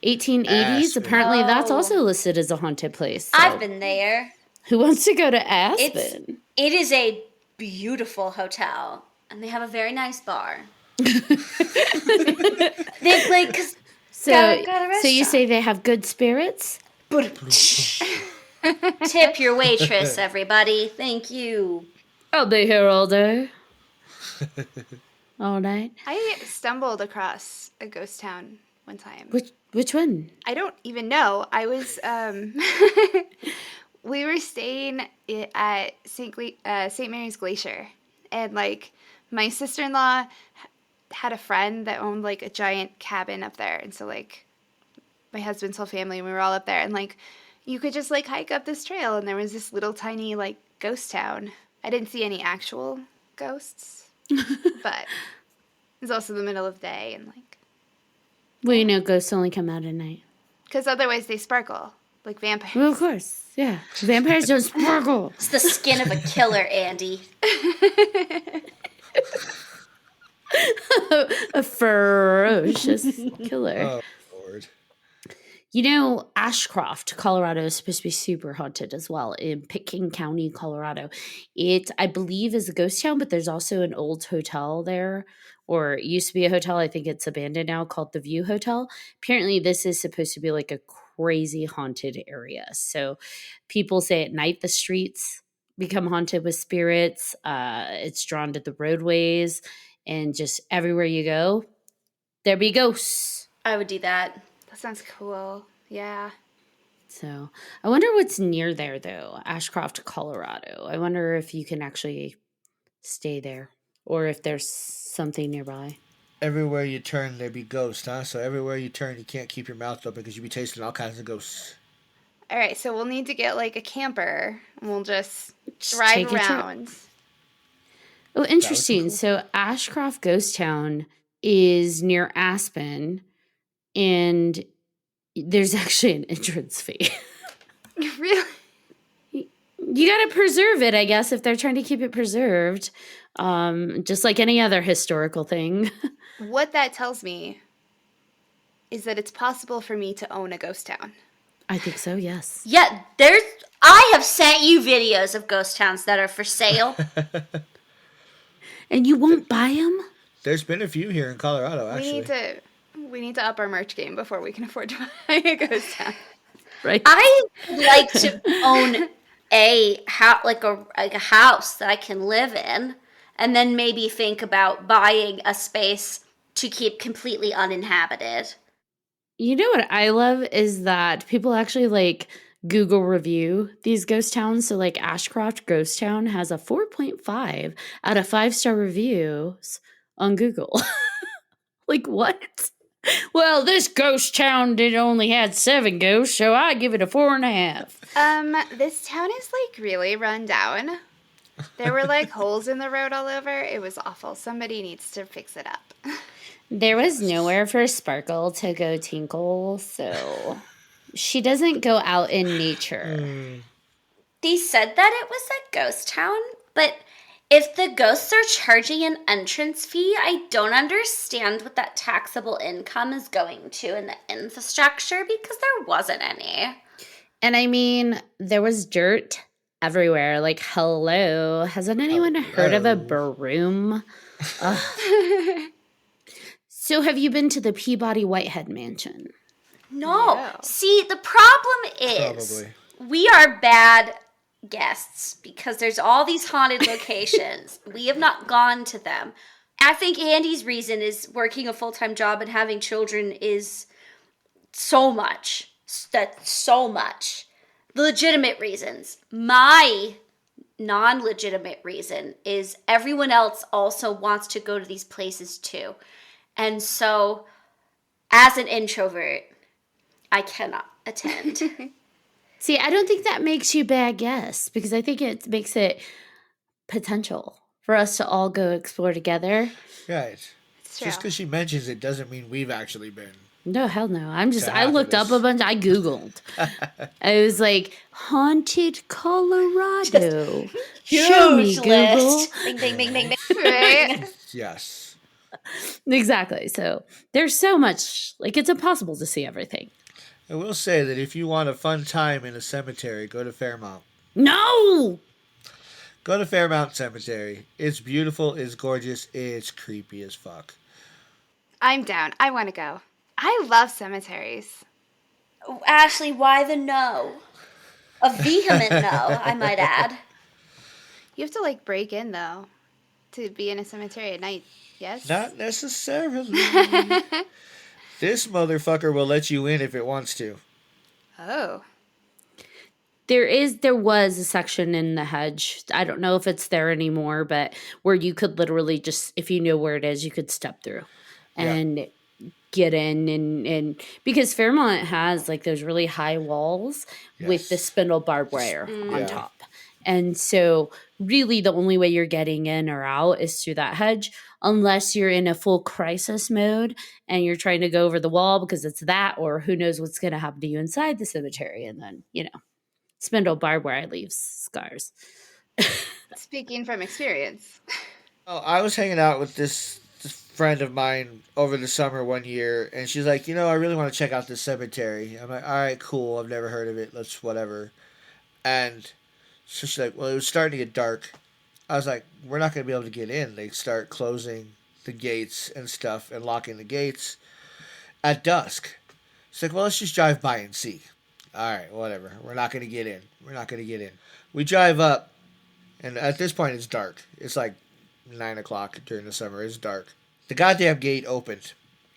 1880s. Aspen. Apparently, that's Oh. also listed as a haunted place. So I've been there. who wants to go to Aspen? It is a beautiful hotel, and they have a very nice bar. They like 'cause So, got a so you restaurant. say they have good spirits? Tip your waitress, everybody. Thank you. I'll be here all day. All night. I stumbled across a ghost town one time. Which one? I don't even know. I was we were staying at St. Mary's Glacier, and like my sister-in-law had a friend that owned like a giant cabin up there, and so like my husband's whole family, we were all up there, and like you could just like hike up this trail, and there was this little tiny like ghost town. I didn't see any actual ghosts, but it's also the middle of the day, and like Well, you know, ghosts only come out at night. because otherwise they sparkle like vampires. Well, of course. Yeah. Vampires don't sparkle. It's the skin of a killer, Andy. A ferocious killer. Oh, Lord. You know, Ashcroft, Colorado is supposed to be super haunted as well in Pitkin County, Colorado. It, I believe, is a ghost town, but there's also an old hotel there, or it used to be a hotel. I think it's abandoned now, called the View Hotel. Apparently, this is supposed to be like a crazy haunted area. So people say at night the streets become haunted with spirits. It's drawn to the roadways, and just everywhere you go, there be ghosts. I would do that. That sounds cool. Yeah. So I wonder what's near there, though. Ashcroft, Colorado. I wonder if you can actually stay there, or if there's something nearby. Everywhere you turn, there be ghosts, huh? So everywhere you turn, you can't keep your mouth open because you be tasting all kinds of ghosts. All right, so we'll need to get like a camper, and we'll just Just drive take a trip. around. Oh, interesting. cool. So Ashcroft Ghost Town is near Aspen, and there's actually an entrance fee. Really? You got to preserve it, I guess, if they're trying to keep it preserved, just like any other historical thing. What that tells me is that it's possible for me to own a ghost town. I think so, yes. Yeah, I have sent you videos of ghost towns that are for sale. And you won't buy them? There's been a few here in Colorado, actually. We need to up our merch game before we can afford to buy a ghost town. Right. I would like to own a house that I can live in, and then maybe think about buying a space to keep completely uninhabited. You know what I love is that people actually like Google review these ghost towns. So like Ashcroft Ghost Town has a 4.5 out of 5-star reviews on Google. Like what? Well, this ghost town only had 7 ghosts, so I give it a 4.5. This town is like really run down. There were like holes in the road all over. It was awful. Somebody needs to fix it up. There was nowhere for Sparkle to go tinkle, so she doesn't go out in nature. They said that it was a ghost town, but if the ghosts are charging an entrance fee, I don't understand what that taxable income is going to in the infrastructure, because there wasn't any. And I mean, there was dirt everywhere. Like, hello. Hasn't anyone heard of a broom? Ugh. So have you been to the Peabody Whitehead Mansion? No. No. See, the problem is Probably. we are bad guests because there's all these haunted locations. We have not gone to them. I think Andy's reason is working a full-time job and having children is so much. That's so much. The legitimate reasons. My non-legitimate reason is everyone else also wants to go to these places too. And so, as an introvert, I cannot attend. See, I don't think that makes you bad guests, because I think it makes it potential for us to all go explore together. Right. It's true. Just because she mentions it doesn't mean we've actually been. No, hell no. I half of looked up a this. bunch. I Googled. I was like, haunted Colorado. Show me, Huge Google. list. Bing, bing, bing, bing, bing. Right? Yes. Exactly. So there's so much, like, it's impossible to see everything. I will say that if you want a fun time in a cemetery, go to Fairmount. No! Go to Fairmount Cemetery. It's beautiful, it's gorgeous, it's creepy as fuck. I'm down. I want to go. I love cemeteries. Ashley, why the no? A vehement no, I might add. You have to like break in though to be in a cemetery at night. Yes. Not necessarily. This motherfucker will let you in if it wants to. Oh. There was a section in the hedge. I don't know if it's there anymore, but where you could literally just, if you knew where it is, you could step through and get in and because Fairmont has like those really high walls with the Yes. spindle barbed wire on Yeah. top. And so really the only way you're getting in or out is through that hedge, unless you're in a full crisis mode and you're trying to go over the wall because it's that, or who knows what's going to happen to you inside the cemetery. And then, spindle barbed wire leaves scars. Speaking from experience. Oh, I was hanging out with this friend of mine over the summer one year, and she's like, I really want to check out this cemetery. I'm like, all right, cool. I've never heard of it. Let's whatever. And so she's like, well, it was starting to get dark. I was like, we're not going to be able to get in. They start closing the gates and stuff and locking the gates at dusk. She's like, well, let's just drive by and see. All right, whatever. We're not going to get in. We're not going to get in. We drive up, and at this point, it's dark. It's like 9 o'clock during the summer. It's dark. The goddamn gate opened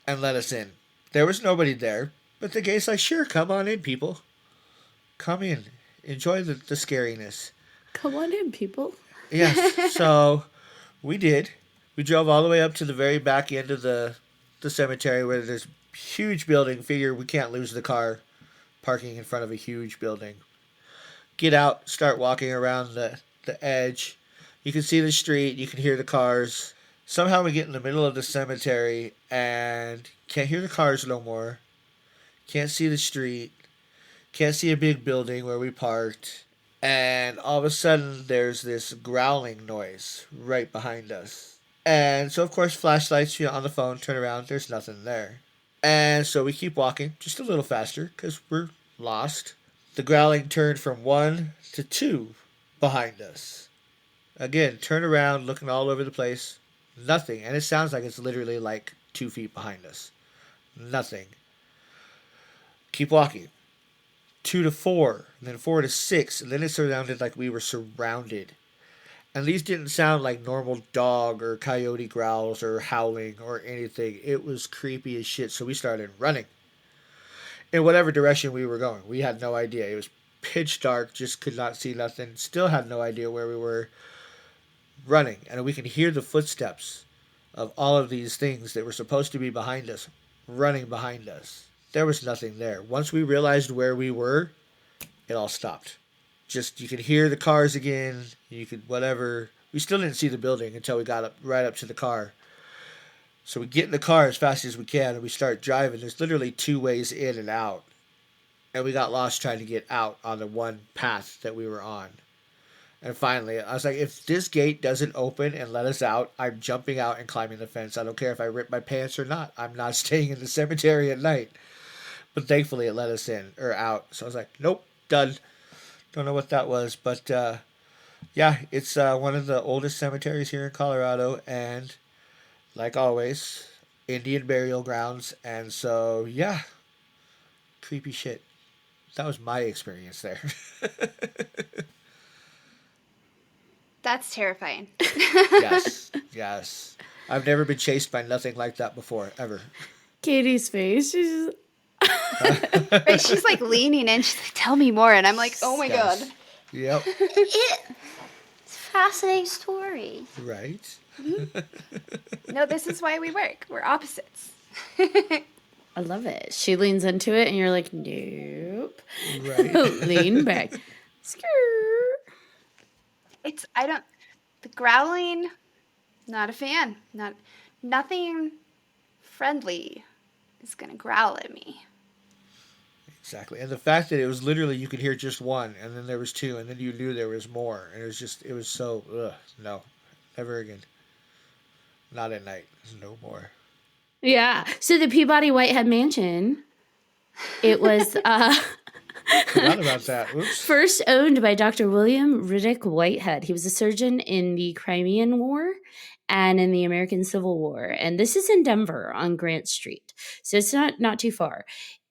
and let us in. There was nobody there, but the gate's like, sure, come on in, people. Come in. Enjoy the scariness. Come on in, people. Yes, so we did. We drove all the way up to the very back end of the cemetery where there's a huge building. Figure we can't lose the car parking in front of a huge building. Get out, start walking around the edge. You can see the street, you can hear the cars. Somehow we get in the middle of the cemetery and can't hear the cars no more. Can't see the street. Can't see a big building where we parked. And all of a sudden there's this growling noise right behind us. And so of course flashlights on the phone, turn around, there's nothing there. And so we keep walking just a little faster because we're lost. The growling turned from 1 to 2 behind us. Again, turn around, looking all over the place. Nothing. And it sounds like it's literally like 2 feet behind us. Nothing. Keep walking. 2 to 4, and then 4 to 6, and then it sounded like we were surrounded. And these didn't sound like normal dog or coyote growls or howling or anything. It was creepy as shit, so we started running. In whatever direction we were going. We had no idea. It was pitch dark, just could not see nothing. Still had no idea where we were running. And we can hear the footsteps of all of these things that were supposed to be behind us, running behind us. There was nothing there. Once we realized where we were, it all stopped. Just, you could hear the cars again. You could, whatever. We still didn't see the building until we got right up to the car. So we get in the car as fast as we can and we start driving. There's literally 2 ways in and out. And we got lost trying to get out on the one path that we were on. And finally, I was like, if this gate doesn't open and let us out, I'm jumping out and climbing the fence. I don't care if I rip my pants or not. I'm not staying in the cemetery at night. But thankfully it let us in or out. So I was like, nope, done. Don't know what that was. But yeah, it's one of the oldest cemeteries here in Colorado. And like always, Indian burial grounds. And so, yeah, creepy shit. That was my experience there. That's terrifying. Yes. I've never been chased by nothing like that before, ever. Katie's face. She's just, Right? She's like leaning in. She's like, tell me more. And I'm like, oh my Yes. God. Yep. It's a fascinating story. Right. No, this is why we work. We're opposites. I love it. She leans into it and you're like, nope. Right. Lean back. Skirt. The growling, not a fan. Nothing friendly is going to growl at me. Exactly. And the fact that it was literally, you could hear just one, and then there was two, and then you knew there was more. And it was so, no, never again. Not at night. No more. Yeah. So the Peabody Whitehead Mansion, it was Forgot about that. Oops. first owned by Dr. William Riddick Whitehead. He was a surgeon in the Crimean War and in the American Civil War. And this is in Denver on Grant Street. So it's not too far.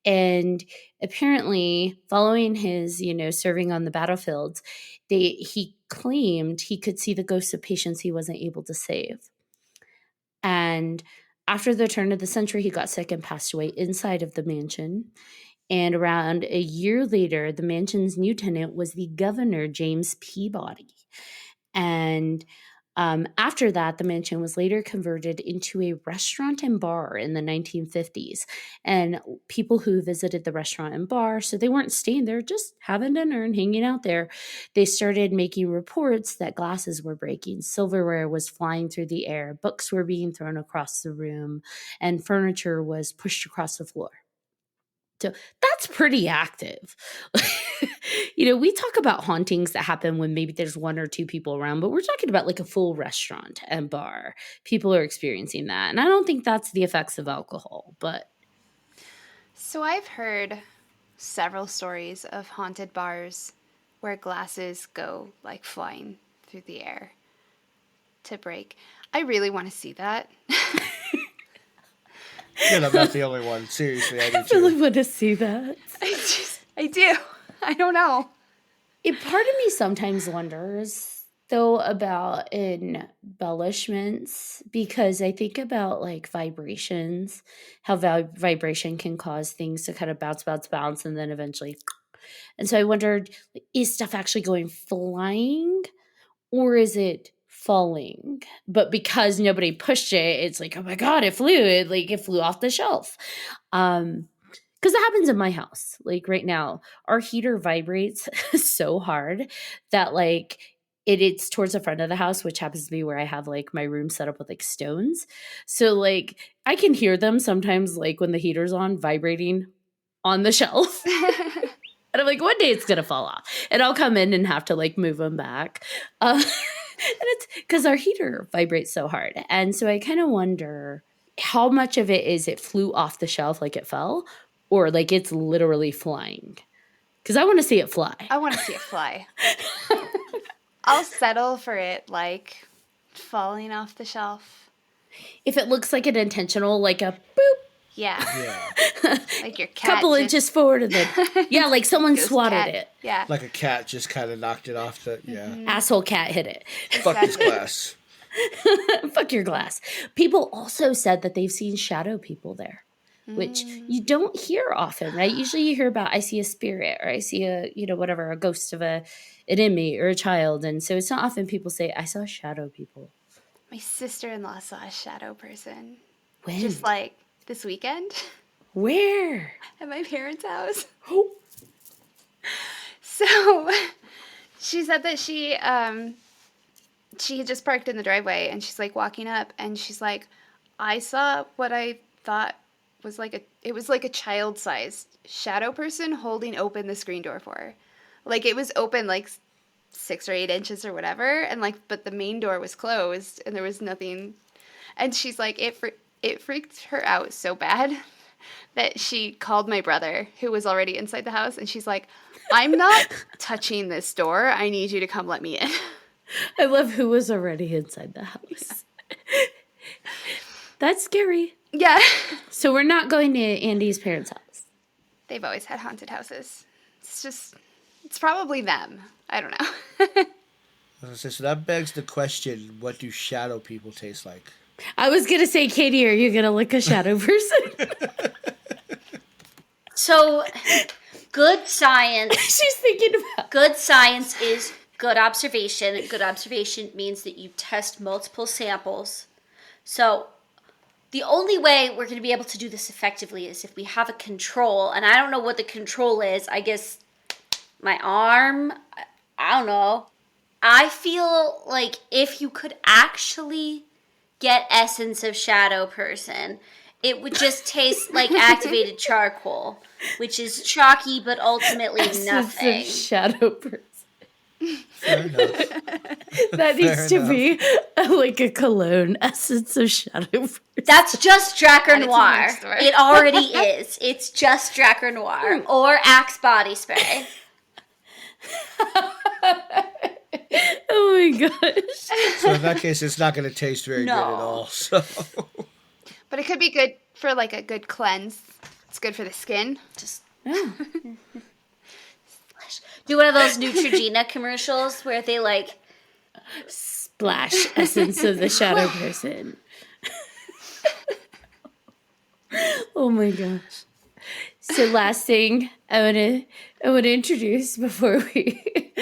And apparently, following his, serving on the battlefields, he claimed he could see the ghosts of patients he wasn't able to save. And after the turn of the century, he got sick and passed away inside of the mansion. And around a year later, the mansion's new tenant was the governor, James Peabody. And after that, the mansion was later converted into a restaurant and bar in the 1950s. And people who visited the restaurant and bar, so they weren't staying there, just having dinner and hanging out there, they started making reports that glasses were breaking, silverware was flying through the air, books were being thrown across the room, and furniture was pushed across the floor. So that's pretty active. We talk about hauntings that happen when maybe there's one or two people around, but we're talking about like a full restaurant and bar. People are experiencing that. And I don't think that's the effects of alcohol, but. So I've heard several stories of haunted bars where glasses go like flying through the air to break. I really want to see that. I'm not the only one. Seriously, I do I really too. want to see that. I do. I don't know. Part of me sometimes wonders, though, about embellishments, because I think about like vibrations, how vibration can cause things to kind of bounce, and then eventually. And so I wondered, is stuff actually going flying or is it falling? But because nobody pushed it, it's like, oh my God, it flew. It flew off the shelf. Because that happens in my house. Like right now, our heater vibrates so hard that like it's towards the front of the house, which happens to be where I have like my room set up with like stones. So like I can hear them sometimes like when the heater's on vibrating on the shelf. And I'm like, one day it's going to fall off. And I'll come in and have to like move them back. And it's because our heater vibrates so hard. And so I kind of wonder how much of it is it flew off the shelf like it fell or like it's literally flying. Because I want to see it fly. I want to see it fly. I'll settle for it like falling off the shelf. If it looks like an intentional, like a boop. Yeah. Yeah. Like your cat. Couple inches forward of it. Yeah, like someone Ghost swatted cat. it. Yeah. Like a cat just kind of knocked it off the, yeah. Asshole cat hit it. Fuck this glass. Fuck your glass. People also said that they've seen shadow people there, which you don't hear often, right? Usually you hear about, I see a spirit or I see a, whatever, a ghost of an inmate or a child. And so it's not often people say, I saw shadow people. My sister-in-law saw a shadow person. When? Just like this weekend. Where? At my parents' house. Oh. So she said that she had just parked in the driveway and she's like walking up and she's like, I saw what I thought was like a child-sized shadow person holding open the screen door for her. Like it was open like 6 or 8 inches or whatever, and like but the main door was closed and there was nothing. And she's like, it freaked her out so bad that she called my brother, who was already inside the house, and she's like, I'm not touching this door. I need you to come let me in. I love who was already inside the house. Yeah. That's scary. Yeah. So we're not going to Andy's parents' house. They've always had haunted houses. It's probably them. I don't know. So that begs the question, what do shadow people taste like? I was going to say, Katie, are you going to lick a shadow person? So, good science. She's thinking about. Good science is good observation. Good observation means that you test multiple samples. So, the only way we're going to be able to do this effectively is if we have a control. And I don't know what the control is. I guess my arm. I don't know. I feel like if you could actually get essence of shadow person, it would just taste like activated charcoal, which is chalky but ultimately Essence nothing. of shadow person. Fair enough. That needs Fair to enough. be like a cologne. Essence of shadow person. That's just Drakkar Add it to the Noir. next door. It already is. It's just Drakkar Noir or Axe body spray. Oh my gosh. So in that case, it's not going to taste very good at No. all. So But it could be good for like a good cleanse. It's good for the skin. Just Oh. do one of those Neutrogena commercials where they like Splash essence of the shadow person. Oh my gosh. So last thing I want to introduce before we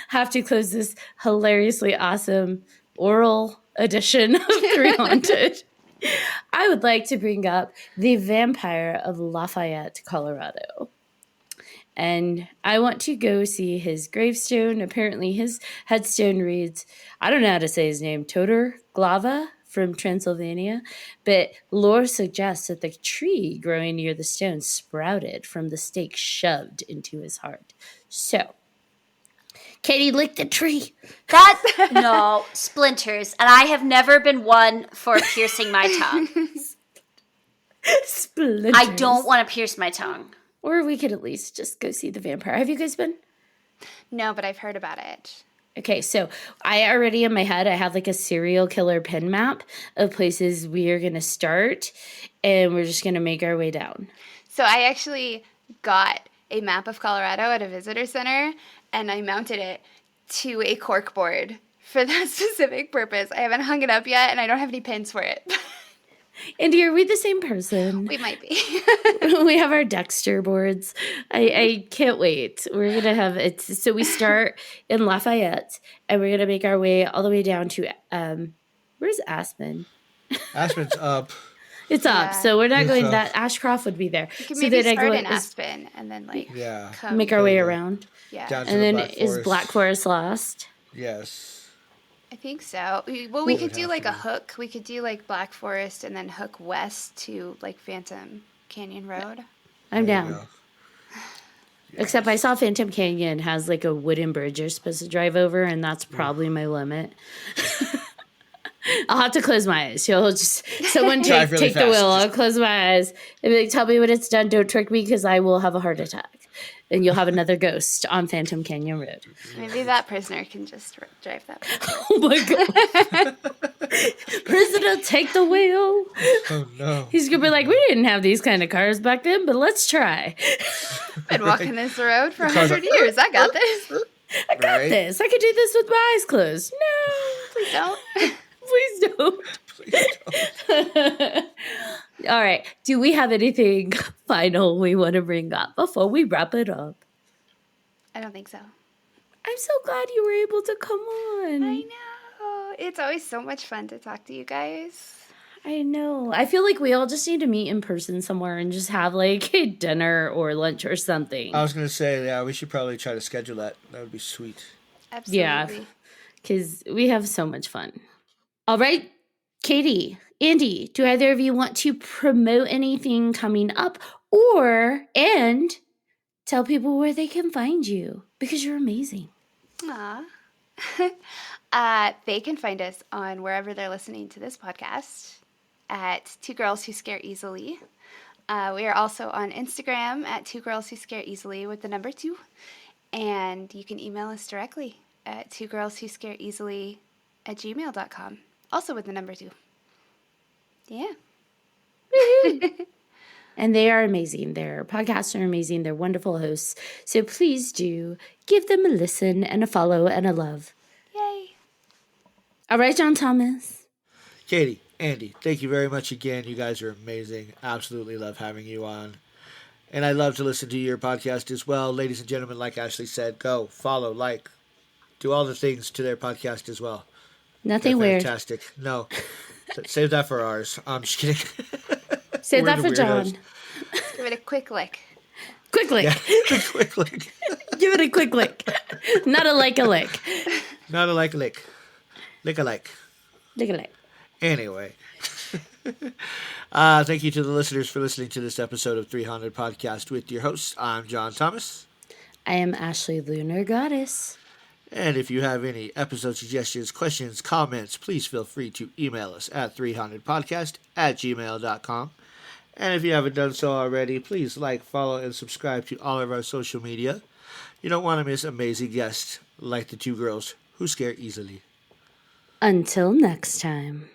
have to close this hilariously awesome oral edition of 3Haunted. I would like to bring up the vampire of Lafayette, Colorado. And I want to go see his gravestone. Apparently his headstone reads, I don't know how to say his name, Todor Glava from Transylvania, but lore suggests that the tree growing near the stone sprouted from the stake shoved into his heart. So, Katie licked the tree. that. No, splinters. And I have never been one for piercing my tongue. Splinters. I don't want to pierce my tongue. Or we could at least just go see the vampire. Have you guys been? No, but I've heard about it. Okay, so I already in my head, I have like a serial killer pin map of places we are going to start, and we're just going to make our way down. So I actually got a map of Colorado at a visitor center, and I mounted it to a cork board for that specific purpose. I haven't hung it up yet, and I don't have any pins for it. Andy, are we the same person? We might be. We have our Dexter boards. I can't wait. We're going to have it. So we start in Lafayette, and we're going to make our way all the way down to, where's Aspen? Aspen's up. It's up. Yeah. So we're not It's going up. that. Ashcroft would be there. We can So maybe then I start go in Aspen and then like Yeah. come. make our way Yeah. around. Yeah, Down to And the then Black is Forest. Black Forest lost? Yes. I think so. Well, Would we could do have like to a be. hook. We could do like Black Forest and then hook west to like Phantom Canyon Road. I'm There you down. go. Except I saw Phantom Canyon has like a wooden bridge you're supposed to drive over, and that's probably my limit. I'll have to close my eyes. You'll just someone Drive really take the fast. wheel. I'll close my eyes and be like, tell me when it's done. Don't trick me because I will have a heart attack, and you'll have another ghost on Phantom Canyon Road. Maybe that prisoner can just drive that. Oh my god! Prisoner, take the wheel. Oh no. He's gonna be like, we didn't have these kind of cars back then, but let's try. Been walking this road for Because 100 years. I got this. I got Right? this. I could do this with my eyes closed. No, Please don't. please don't. Please don't. All right. Do we have anything final we want to bring up before we wrap it up? I don't think so. I'm so glad you were able to come on. I know. It's always so much fun to talk to you guys. I know. I feel like we all just need to meet in person somewhere and just have like a dinner or lunch or something. I was gonna say, yeah, we should probably try to schedule that. That would be sweet. Absolutely. Yeah. Because we have so much fun. All right, Katie, Andy, do either of you want to promote anything coming up and tell people where they can find you? Because you're amazing. Aw. They can find us on wherever they're listening to this podcast at Two Girls Who Scare Easily. We are also on Instagram at Two Girls Who Scare Easily with the number 2. And you can email us directly at twogirlswhoscareeasily@gmail.com. Also with the number 2. Yeah. And they are amazing. Their podcasts are amazing. They're wonderful hosts. So please do give them a listen and a follow and a love. Yay. All right, John Thomas. Katie, Andy, thank you very much again. You guys are amazing. Absolutely love having you on. And I love to listen to your podcast as well. Ladies and gentlemen, like Ashley said, go, follow, like, do all the things to their podcast as well. Nothing They're weird. fantastic. No, save that for ours. I'm just kidding. Save We're that the for John. weirdos. Give it a quick lick. Quick lick. Yeah, quick lick. Give it a quick lick. Not a lick. Not a like lick. Lick a like. Lick a lick. Anyway. Thank you to the listeners for listening to this episode of 300 Podcast with your host. I'm John Thomas. I am Ashley Lunar Goddess. And if you have any episode suggestions, questions, comments, please feel free to email us at 300podcast@gmail.com. And if you haven't done so already, please like, follow, and subscribe to all of our social media. You don't want to miss amazing guests like the two girls who scare easily. Until next time.